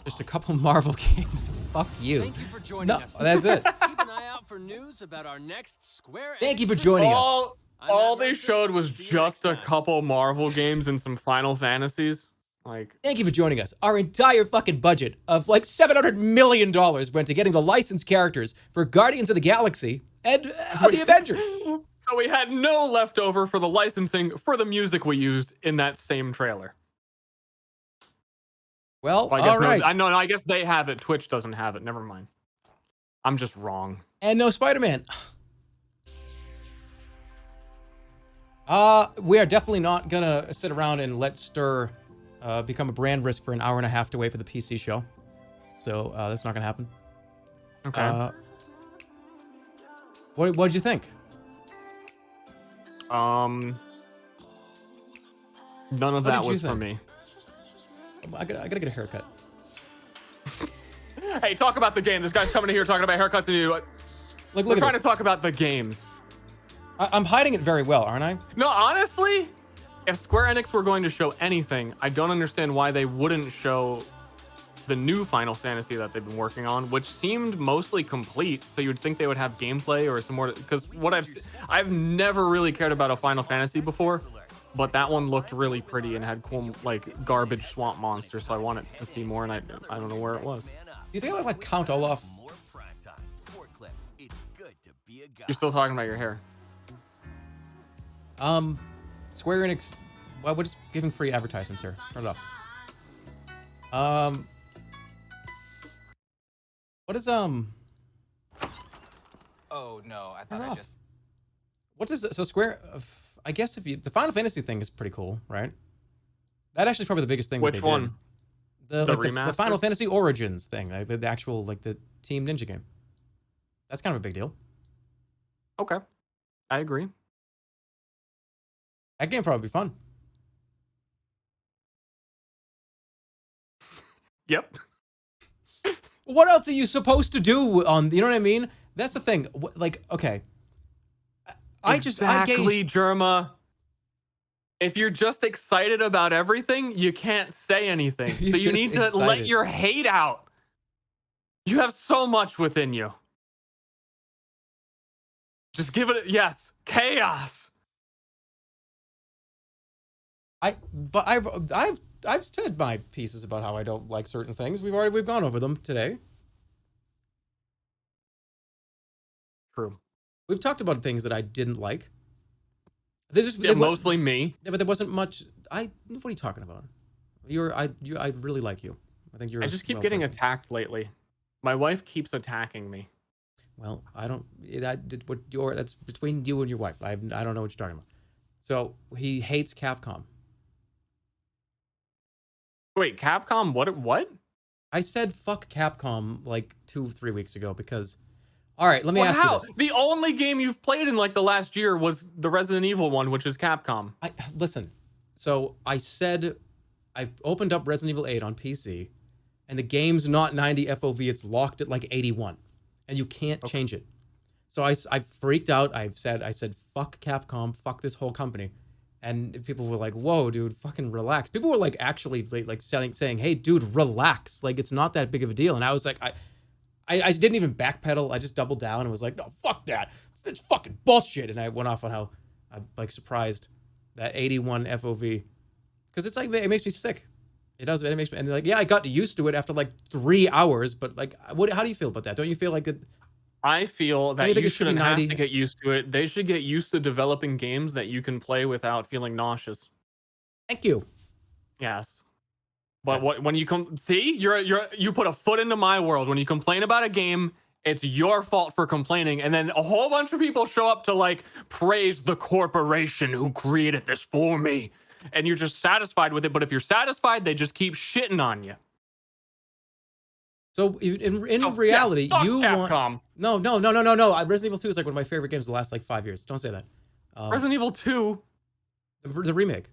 Just a couple Marvel games. Fuck you. Thank you for joining no, us. That's it. Keep an eye out for news about our next Square. Thank Enix you for joining us. All they showed was just a couple Marvel games and some Final Fantasies. Like, thank you for joining us. Our entire fucking budget of like $700 million went to getting the licensed characters for Guardians of the Galaxy and the Avengers. So we had no leftover for the licensing for the music we used in that same trailer. Well, I guess all right. I guess they have it. Twitch doesn't have it. Never mind. I'm just wrong. And no Spider-Man. We are definitely not gonna sit around and let Ster become a brand risk for an hour and a half to wait for the PC show. So that's not gonna happen. Okay. What did you think? None of that was for me. I gotta get a haircut. Hey, talk about the game. This guy's coming in here talking about haircuts and you. We're trying to talk about the games. I'm hiding it very well, aren't I? No, honestly, if Square Enix were going to show anything, I don't understand why they wouldn't show the new Final Fantasy that they've been working on, which seemed mostly complete. So you would think they would have gameplay or some more. Because what I've never really cared about a Final Fantasy before, but that one looked really pretty and had cool like garbage swamp monsters. So I wanted to see more, and I don't know where it was. You think I like Count Olaf? You're still talking about your hair. Square Enix. Well, we're just giving free advertisements here. Turn it off. What is Oh no, I thought I just. What is it? So Square? I guess if you the Final Fantasy thing is pretty cool, right? That actually is probably the biggest thing. Which that they one? Did. The remaster? The Final Fantasy Origins thing, like the actual like the Team Ninja game. That's kind of a big deal. Okay, I agree. That game probably be fun. Yep. What else are you supposed to do on? You know what I mean? That's the thing. Like, okay. I gauge Jerma. If you're just excited about everything, you can't say anything. So you need to let your hate out. You have so much within you. Just give it yes. Chaos. I've said my pieces about how I don't like certain things. We've gone over them today. True. We've talked about things that I didn't like. Mostly me. Yeah, but there wasn't much. What are you talking about? I really like you. I think you're. I just keep getting attacked lately. My wife keeps attacking me. Well, I don't. That's between you and your wife. I don't know what you're talking about. So he hates Capcom. Wait, Capcom? What? I said fuck Capcom like 2-3 weeks ago because. All right, let me ask you this. The only game you've played in like the last year was the Resident Evil one, which is Capcom. Listen, so I said I opened up Resident Evil 8 on PC, and the game's not 90 FOV. It's locked at like 81, and you can't change it. So I freaked out. I said fuck Capcom, fuck this whole company, and people were like, "Whoa, dude, fucking relax." People were like actually like saying, "Hey, dude, relax. Like it's not that big of a deal." And I was like, I didn't even backpedal. I just doubled down and was like, no, fuck that. It's fucking bullshit. And I went off on how I'm like surprised that 81 FOV. Because it's like, it makes me sick. It does. It makes me, and like, yeah, I got used to it after like 3 hours. But like, how do you feel about that? Don't you feel like it? I feel that you shouldn't have to get used to it. They should get used to developing games that you can play without feeling nauseous. Thank you. Yes. But when you you put a foot into my world. When you complain about a game, it's your fault for complaining, and then a whole bunch of people show up to like praise the corporation who created this for me, and you're just satisfied with it. But if you're satisfied, they just keep shitting on you. So in reality, you Capcom. want no. Resident Evil 2 is like one of my favorite games of the last like 5 years. Don't say that. Resident Evil 2, the remake.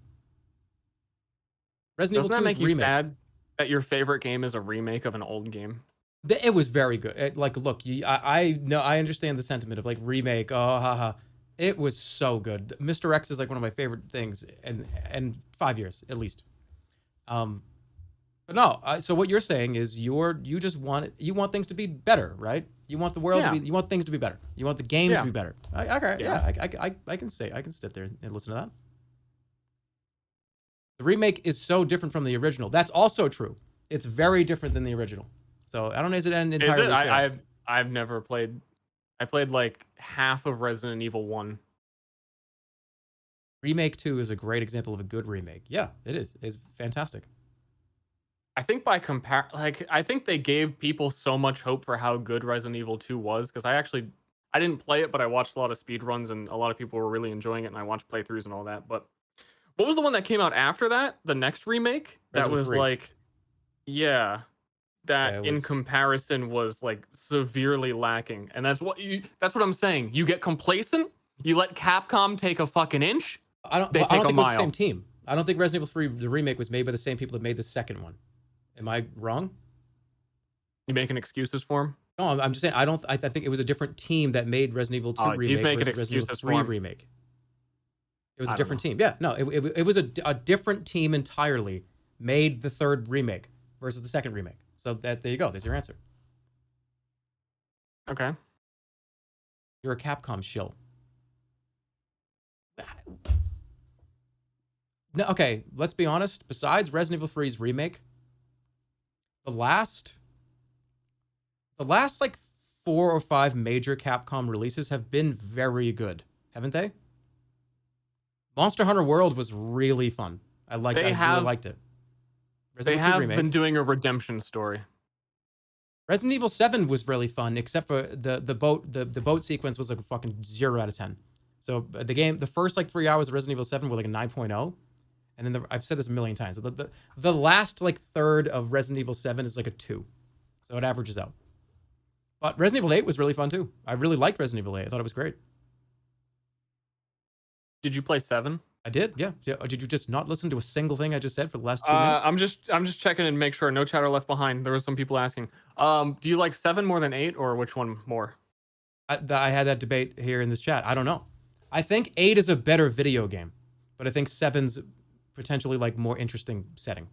Resident Evil 2 make you remake. sad that your favorite game is a remake of an old game? It was very good. Like, look, I know, I understand the sentiment of like remake. Oh, haha. It was so good. Mr. X is like one of my favorite things in 5 years at least. But no. So what you're saying is you just want things to be better, right? You want the world to be. You want things to be better. You want the games to be better. I can sit there and listen to that. The remake is so different from the original. That's also true. It's very different than the original. So I don't know, is it entirely fair? I've never played. I played like half of Resident Evil 1. Remake 2 is a great example of a good remake. Yeah, it is. It's fantastic. I think I think they gave people so much hope for how good Resident Evil 2 was, because I didn't play it, but I watched a lot of speedruns and a lot of people were really enjoying it, and I watched playthroughs and all that. But what was the one that came out after that? The next remake? That was 3. like, yeah, that in comparison was like severely lacking. And that's what I'm saying. You get complacent, you let Capcom take a fucking inch. I don't think it was the same team. I don't think Resident Evil 3, the remake, was made by the same people that made the second one. Am I wrong? You making excuses for him? No, I'm just saying I think it was a different team that made Resident Evil 2 remake he's making versus Resident Evil 3 remake. It was a different team. Yeah, no, it was a different team entirely made the third remake versus the second remake. So there you go. There's your answer. Okay. You're a Capcom shill. No, okay, let's be honest. Besides Resident Evil 3's remake, the last like 4 or 5 major Capcom releases have been very good, haven't they? Monster Hunter World was really fun. I really liked it. They have been doing a redemption story. Resident Evil 7 was really fun, except for the boat sequence was like a fucking 0 out of 10. So the first like 3 hours of Resident Evil 7 were like a 9.0. And then I've said this a million times. So the last like third of Resident Evil 7 is like a 2. So it averages out. But Resident Evil 8 was really fun too. I really liked Resident Evil 8. I thought it was great. Did you play 7? I did, yeah. Did you just not listen to a single thing I just said for the last 2 minutes? I'm just checking and make sure no chatter left behind. There were some people asking. Do you like 7 more than 8, or which one more? I had that debate here in this chat. I don't know. I think 8 is a better video game, but I think 7's potentially like more interesting setting.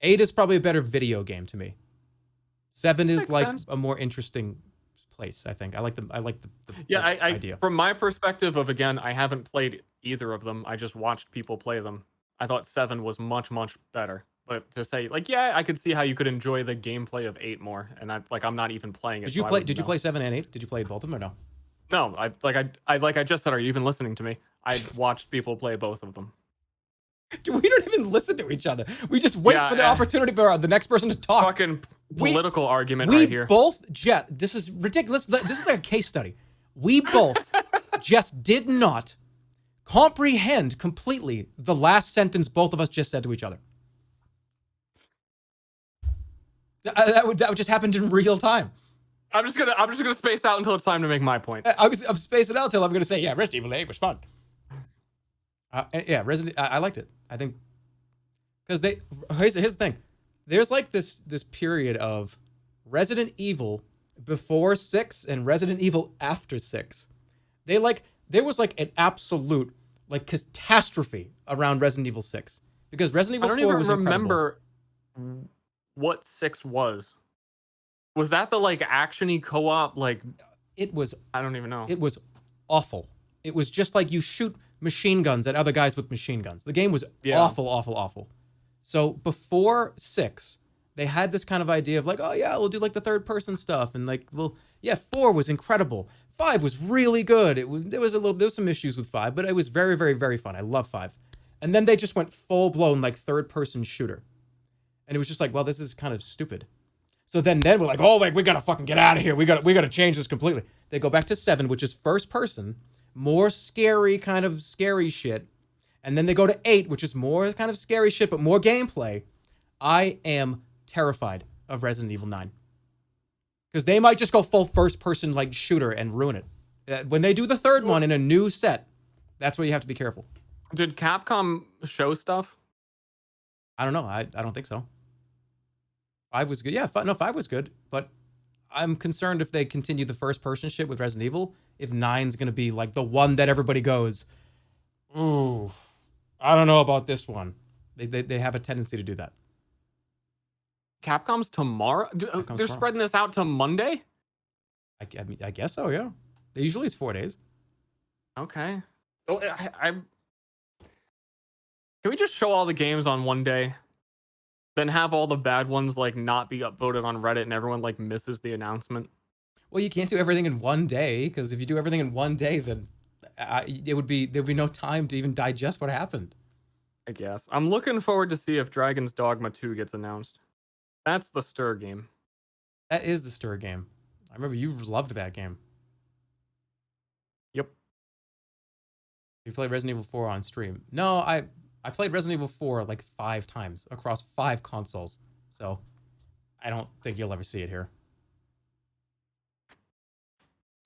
8 is probably a better video game to me. 7 is like a more interesting place, I think. I like the idea. From my perspective of, again, I haven't played either of them. I just watched people play them. I thought 7 was much, much better. But to say, like, yeah, I could see how you could enjoy the gameplay of 8 more. And I'm not even playing it. Did you play 7 and 8? Did you play both of them or no? No, I just said, are you even listening to me? I watched people play both of them. Dude, we don't even listen to each other. We just wait for the opportunity for the next person to talk. Fucking political argument right here. We both, this is ridiculous. This is like a case study. We both just did not comprehend completely the last sentence both of us just said to each other. That would just happened in real time. I'm just gonna space out until it's time to make my point. I'm spacing out until I'm gonna say, yeah, Resident Evil 8 was fun. Yeah, I liked it. I think because here's the thing. There's like this period of Resident Evil before 6 and Resident Evil after 6. There was like an absolute like catastrophe around Resident Evil 6 because Resident Evil 4 was incredible. I don't even remember what 6 was. Was that the like actiony co-op like? It was. I don't even know. It was awful. It was just like you shoot machine guns at other guys with machine guns. The game was awful, awful, awful. So before 6, they had this kind of idea of like, oh yeah, we'll do like the third person stuff. And like, well, yeah, 4 was incredible. 5 was really good. There was some issues with 5, but it was very, very, very fun. I love 5. And then they just went full blown like third person shooter. And it was just like, well, this is kind of stupid. So then we're like, oh, like we gotta fucking get out of here. We gotta change this completely. They go back to 7, which is first person. More scary kind of scary shit. And then they go to 8, which is more kind of scary shit, but more gameplay. I am terrified of Resident Evil 9. Because they might just go full first person like shooter and ruin it. When they do the third one in a new set, that's where you have to be careful. Did Capcom show stuff? I don't know. I don't think so. 5 was good. Yeah, 5 was good, but I'm concerned if they continue the first person shit with Resident Evil, if 9's going to be like the one that everybody goes, ooh, I don't know about this one. They have a tendency to do that. Capcom's tomorrow? They're spreading this out to Monday? I guess so, yeah. Usually it's 4 days. Okay. Oh, can we just show all the games on one day? Then have all the bad ones like not be upvoted on Reddit and everyone like misses the announcement? Well, you can't do everything in one day, because if you do everything in one day, then there'd be no time to even digest what happened. I guess. I'm looking forward to see if Dragon's Dogma 2 gets announced. That's the Ster game. That is the Ster game. I remember you loved that game. Yep. You played Resident Evil 4 on stream. No, I played Resident Evil 4 like 5 times across 5 consoles. So I don't think you'll ever see it here.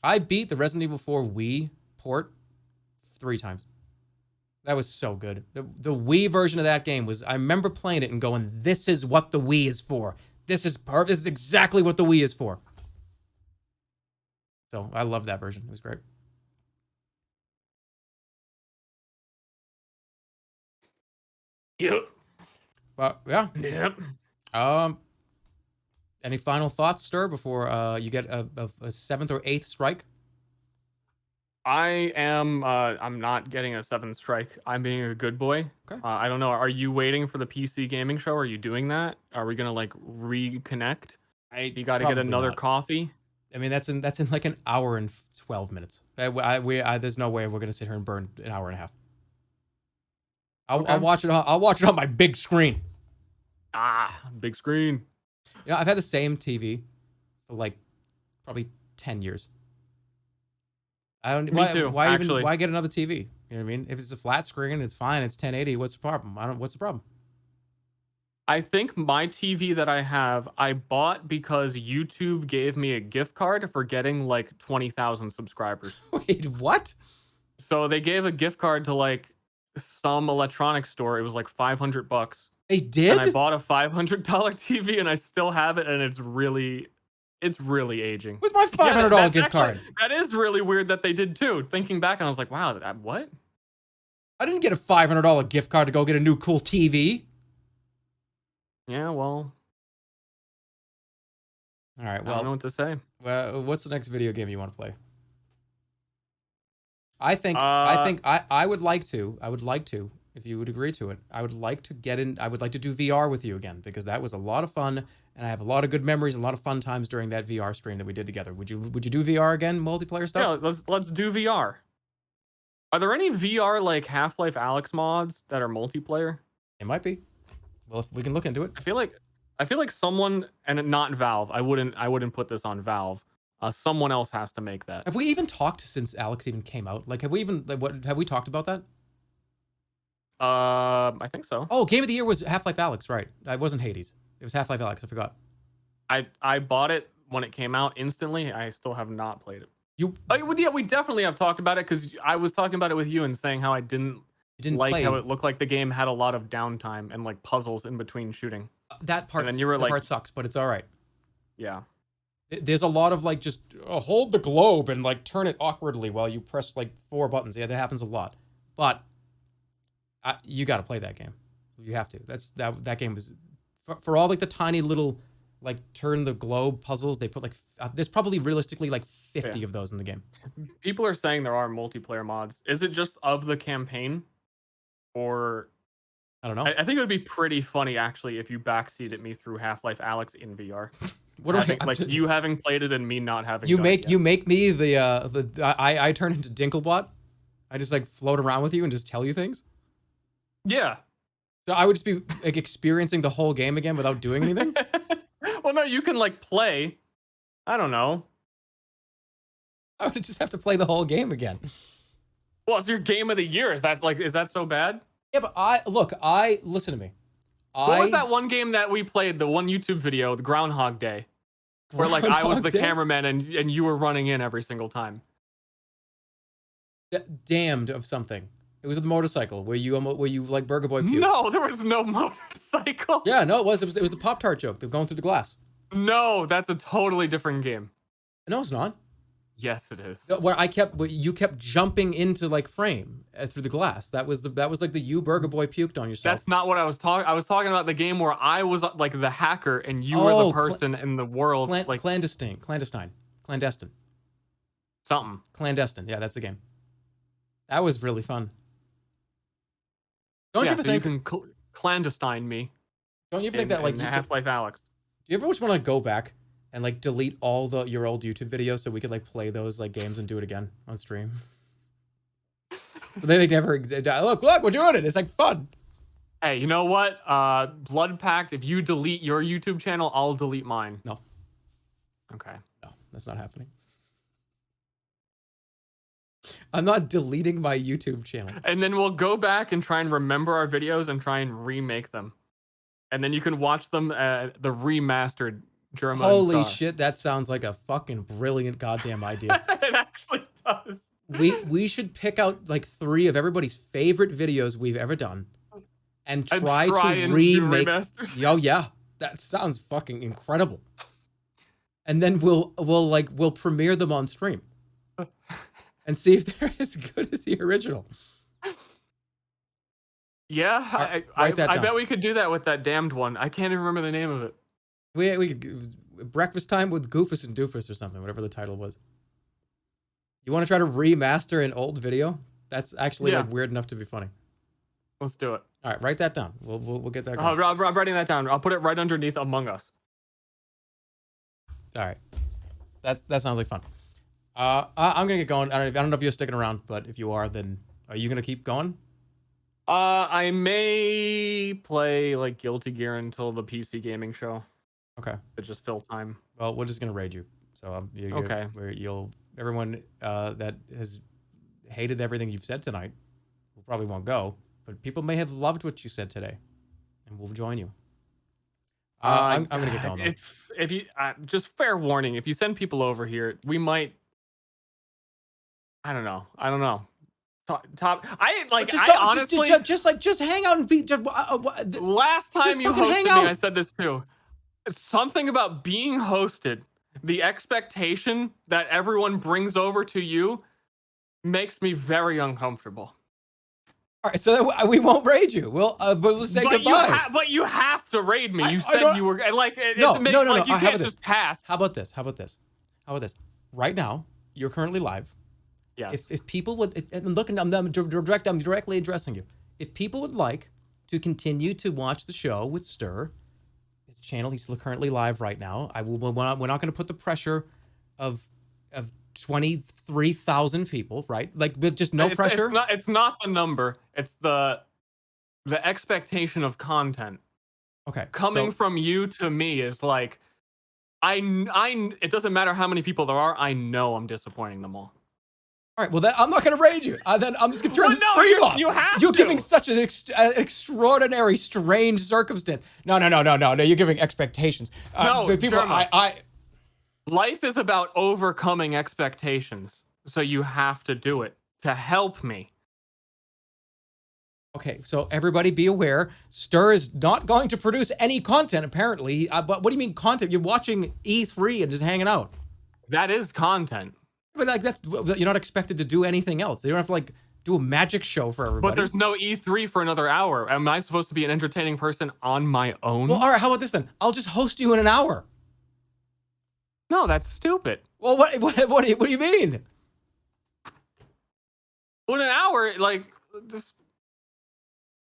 I beat the Resident Evil 4 Wii port 3 times. That was so good. The Wii version of that game was, I remember playing it and going, this is what the Wii is for. This is exactly what the Wii is for. So I love that version. It was great. Yep. But yeah. Yep. Any final thoughts, Ster, before you get a 7th or 8th strike? I'm not getting a 7th strike. I'm being a good boy. Okay. I don't know. Are you waiting for the PC gaming show? Are you doing that? Are we gonna like reconnect? You got to get another coffee. I mean, that's in like an hour and 12 minutes. There's no way we're gonna sit here and burn an hour and a half. I'll watch it. I'll watch it on my big screen. Big screen. You know, I've had the same TV for like probably 10 years. I don't. Me too, Why get another TV? You know what I mean? If it's a flat screen, it's fine. It's 1080. What's the problem? What's the problem? I think my TV that I have, I bought because YouTube gave me a gift card for getting like 20,000 subscribers. Wait, what? So they gave a gift card to like some electronics store. It was like $500. They did? And I bought a $500 TV and I still have it, and it's really aging. Where's my $500 gift card? That is really weird that they did too. Thinking back, and I was like, wow, what? I didn't get a $500 gift card to go get a new cool TV. Yeah, well. All right, well. I don't know what to say. Well, what's the next video game you want to play? I would like to, if you would agree to it, I would like to do VR with you again, because that was a lot of fun, and I have a lot of good memories, a lot of fun times during that VR stream that we did together. Would you do VR again, multiplayer stuff? Yeah, let's do VR. Are there any VR like Half-Life Alyx mods that are multiplayer? It might be. Well, if we can look into it. I feel like someone, and not Valve. I wouldn't put this on Valve. Someone else has to make that. Have we even talked since Alyx even came out? Like, have we talked about that? I think so. Oh, Game of the Year was Half-Life Alyx, right? It wasn't Hades. It was Half-Life Alyx. I forgot. I bought it when it came out instantly. I still have not played it. Yeah, we definitely have talked about it, because I was talking about it with you and saying how I didn't like how it looked like the game had a lot of downtime and like puzzles in between shooting. That part sucks, but it's all right. Yeah. There's a lot of like just hold the globe and like turn it awkwardly while you press like 4 buttons. Yeah, that happens a lot. But you got to play that game. You have to. That game was for all like the tiny little like turn the globe puzzles. They put like there's probably realistically like 50 of those in the game. People are saying there are multiplayer mods. Is it just of the campaign, or I don't know. I think it would be pretty funny actually if you backseated me through Half-Life Alyx in VR. What do I like you having played it and me not having? You make me I turn into Dinklebot. I just like float around with you and just tell you things. Yeah. So I would just be like experiencing the whole game again without doing anything. Well, no, you can like play. I don't know. I would just have to play the whole game again. Well, it's your game of the year. Is that so bad? Yeah, but listen to me. What was that one game that we played? The one YouTube video, the Groundhog Day, where like I was the cameraman and you were running in every single time. Damned of something. It was the motorcycle where you like Burger Boy puked. No, there was no motorcycle. Yeah, no, it was the Pop-Tart joke. They're going through the glass. No, that's a totally different game. No, it's not. Yes, it is. Where you kept jumping into like frame through the glass. That was like the you Burger Boy puked on yourself. That's not what I was talking. I was talking about the game where I was like the hacker and you were the person in the world. Like clandestine. Something. Clandestine. Yeah, that's the game. That was really fun. Don't you ever think you can clandestine me? Don't you ever think that like Half-Life Alyx? Do you ever just want to go back and like delete all your old YouTube videos so we could like play those like games and do it again on stream? So they never look, we're doing it. It's like fun. Hey, you know what? Blood Pact, if you delete your YouTube channel, I'll delete mine. No. Okay. No, that's not happening. I'm not deleting my YouTube channel. And then we'll go back and try and remember our videos and try and remake them. And then you can watch them the remastered Jerma. Holy shit, that sounds like a fucking brilliant goddamn idea. It actually does. We should pick out like 3 of everybody's favorite videos we've ever done and try to remake. Oh yeah, that sounds fucking incredible. And then we'll premiere them on stream and see if they're as good as the original. Yeah, I bet we could do that with that damned one. I can't even remember the name of it. We could breakfast time with Goofus and Doofus or something, whatever the title was. You want to try to remaster an old video? That's actually like weird enough to be funny. Let's do it. All right, write that down. We'll get that going. I'm writing that down. I'll put it right underneath Among Us. All right, that sounds like fun. I'm gonna get going. I don't know if you're sticking around, but if you are, then are you gonna keep going? I may play like Guilty Gear until the PC gaming show. Okay. To just fill time. Well, we're just gonna raid you. So okay. Everyone that has hated everything you've said tonight probably won't go, but people may have loved what you said today, and we'll join you. I'm gonna get going though. If you just fair warning, if you send people over here, we might. I don't know. Honestly just hang out and be. Last time you hosted me, I said this too. Something about being hosted, the expectation that everyone brings over to you, makes me very uncomfortable. All right, so we won't raid you. We'll just say goodbye. But you have to raid me. You said you were like. No. You can't just pass. How about this? Right now, you're currently live. Yes. If people would, and look, I'm directly addressing you. If people would like to continue to watch the show with Ster, his channel, he's currently live right now. We're not going to put the pressure of 23,000 people, right? Like with just no pressure. It's not the number. It's the expectation of content. Okay. Coming from you to me is like, it doesn't matter how many people there are. I know I'm disappointing them all. All right, well, I'm not going to raid you. Then I'm just going to turn the stream off. You're giving such an extraordinary, strange circumstance. No. You're giving expectations. No, people, Jerma, life is about overcoming expectations. So you have to do it to help me. Okay, so everybody be aware. Ster is not going to produce any content, apparently. But what do you mean content? You're watching E3 and just hanging out. That is content. But like you're not expected to do anything else. You don't have to like do a magic show for everybody. But there's no E3 for another hour. Am I supposed to be an entertaining person on my own? Well, all right. How about this then? I'll just host you in an hour. No, that's stupid. Well, what do you mean? Well, in an hour, like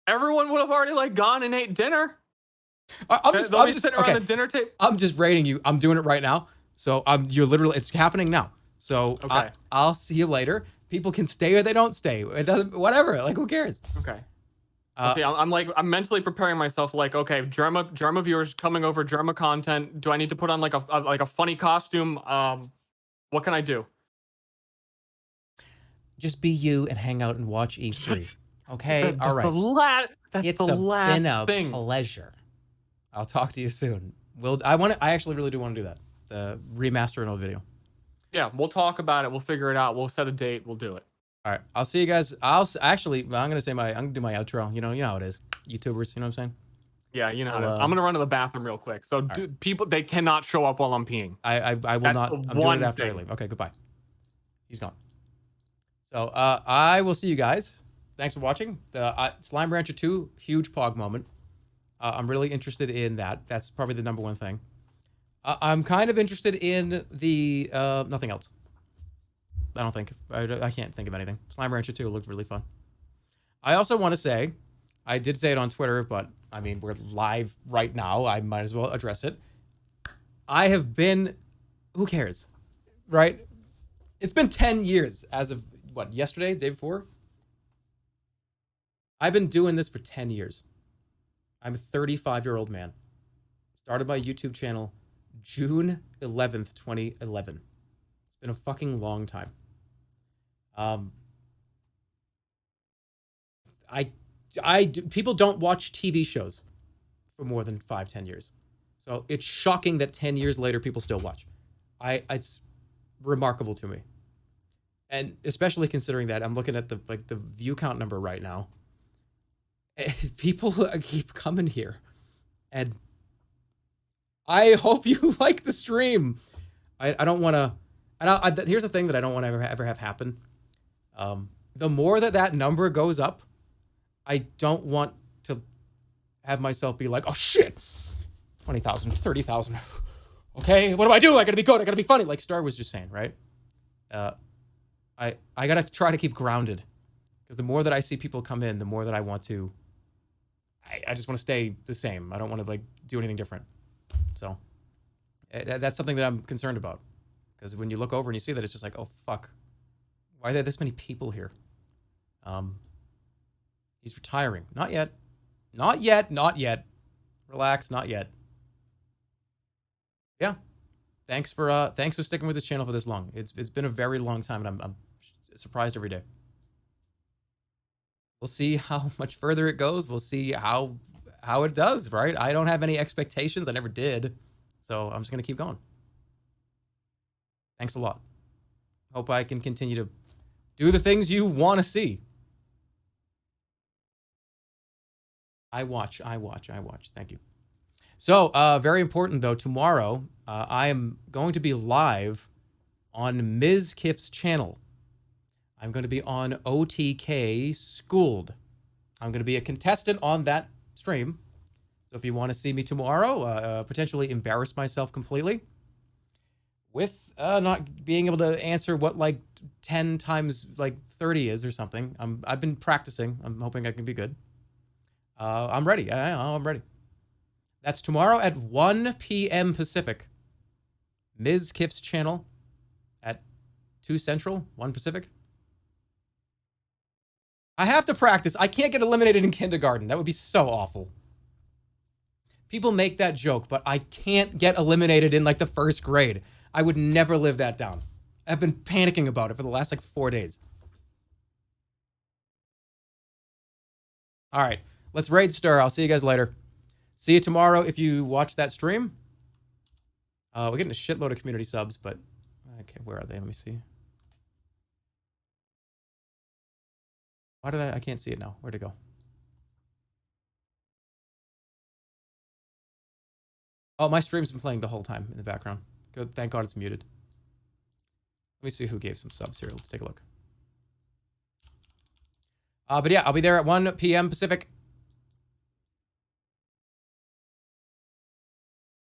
everyone would have already like gone and ate dinner. I'm just sitting around the dinner table. I'm just rating you. I'm doing it right now. So you're literally, it's happening now. So okay. I'll see you later. People can stay or they don't stay. It doesn't, whatever. Like, who cares? Okay. See, I'm mentally preparing myself. Like, okay, Jerma viewers coming over, Jerma content. Do I need to put on like a funny costume? What can I do? Just be you and hang out and watch E3. Okay. All right. That's the last been a thing. Pleasure. I'll talk to you soon. I actually really do want to do that. The remaster and old video. Yeah, we'll talk about it. We'll figure it out. We'll set a date. We'll do it. All right. I'll see you guys. I'm gonna do my outro. You know how it is. YouTubers. You know what I'm saying? Yeah, you know how it is. I'm gonna run to the bathroom real quick. So people, they cannot show up while I'm peeing. I will not. I'm doing it after I leave. Okay. Goodbye. He's gone. So I will see you guys. Thanks for watching. The Slime Rancher 2 huge pog moment. I'm really interested in that. That's probably the number one thing. I'm kind of interested in the nothing else. I don't think. I can't think of anything. Slime Rancher 2 looked really fun. I also want to say, I did say it on Twitter, but I mean, we're live right now. I might as well address it. I have been, who cares, right? It's been 10 years as of, what, yesterday, day before? I've been doing this for 10 years. I'm a 35-year-old man. Started my YouTube channel June 11th, 2011. It's been a fucking long time. People don't watch TV shows for more than 5-10 years. So it's shocking that 10 years later people still watch. It's remarkable to me. And especially considering that I'm looking at the view count number right now. People keep coming here. And I hope you like the stream. I don't want to... here's the thing that I don't want to ever have happen. The more that number goes up, I don't want to have myself be like, oh shit, 20,000, 30,000. Okay, what do I do? I gotta be good. I gotta be funny. Like Ster was just saying, right? I gotta try to keep grounded, because the more that I see people come in, the more that I want to. I just want to stay the same. I don't want to like do anything different. So that's something that I'm concerned about, because when you look over and you see that, it's just like, oh fuck, why are there this many people here? He's retiring. Not yet. Not yet. Not yet. Relax. Not yet. Yeah. Thanks for sticking with this channel for this long. It's been a very long time, and I'm surprised every day. We'll see how much further it goes. We'll see how it does, right? I don't have any expectations. I never did. So I'm just going to keep going. Thanks a lot. Hope I can continue to do the things you want to see. I watch. Thank you. So, very important, though, tomorrow, I am going to be live on Ms. Kiff's channel. I'm going to be on OTK Schooled. I'm going to be a contestant on that stream. So if you want to see me tomorrow, potentially embarrass myself completely with not being able to answer what like 10 times like 30 is or something. I've been practicing. I'm hoping I can be good. I'm ready. I'm ready. That's tomorrow at 1 p.m. Pacific. Ms. Kiff's channel at 2 Central, 1 Pacific. I have to practice. I can't get eliminated in kindergarten. That would be so awful. People make that joke, but I can't get eliminated in like the first grade. I would never live that down. I've been panicking about it for the last like 4 days. All right. Let's raid Ster. I'll see you guys later. See you tomorrow if you watch that stream. We're getting a shitload of community subs, but... Okay, where are they? Let me see. Why did I can't see it now. Where'd it go? Oh, my stream's been playing the whole time in the background. Good. Thank God it's muted. Let me see who gave some subs here. Let's take a look. But yeah, I'll be there at 1 p.m. Pacific.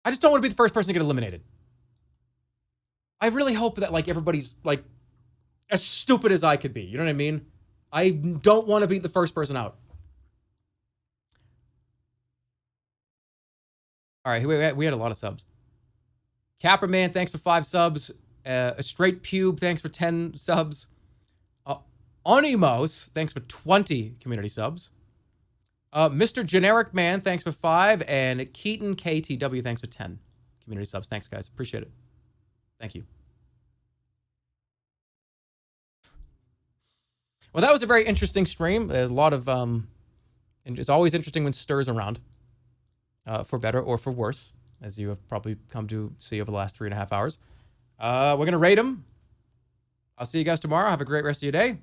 I just don't want to be the first person to get eliminated. I really hope that like everybody's like as stupid as I could be. You know what I mean? I don't want to be the first person out. All right, we had a lot of subs. Capperman, thanks for 5 subs. A Straight Pube, thanks for 10 subs. Onimos, thanks for 20 community subs. Mr. Generic Man, thanks for 5. And Keaton KTW, thanks for 10 community subs. Thanks, guys. Appreciate it. Thank you. Well, that was a very interesting stream. There's a lot of... and it's always interesting when Ster's around. For better or for worse, as you have probably come to see over the last 3.5 hours. We're going to rate him. I'll see you guys tomorrow. Have a great rest of your day.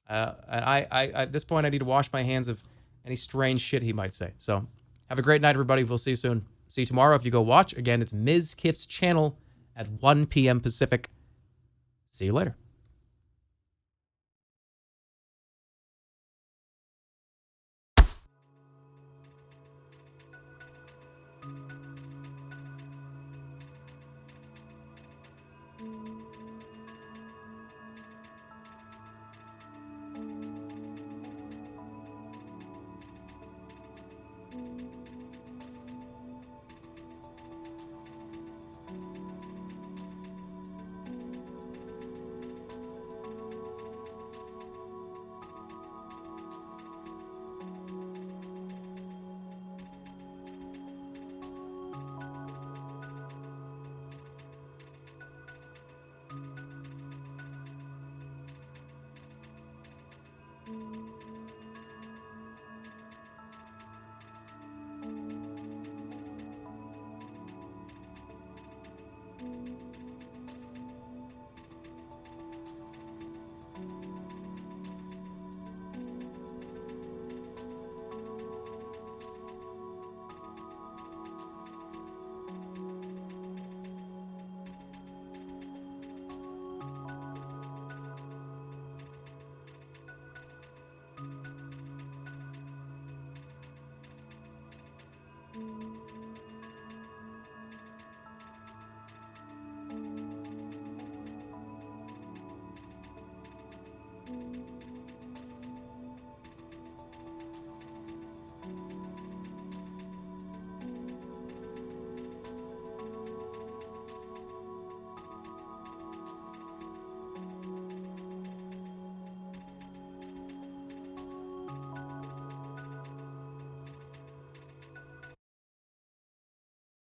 And I at this point, I need to wash my hands of any strange shit he might say. So have a great night, everybody. We'll see you soon. See you tomorrow if you go watch. Again, it's Ms. Kiff's channel at 1 p.m. Pacific. See you later.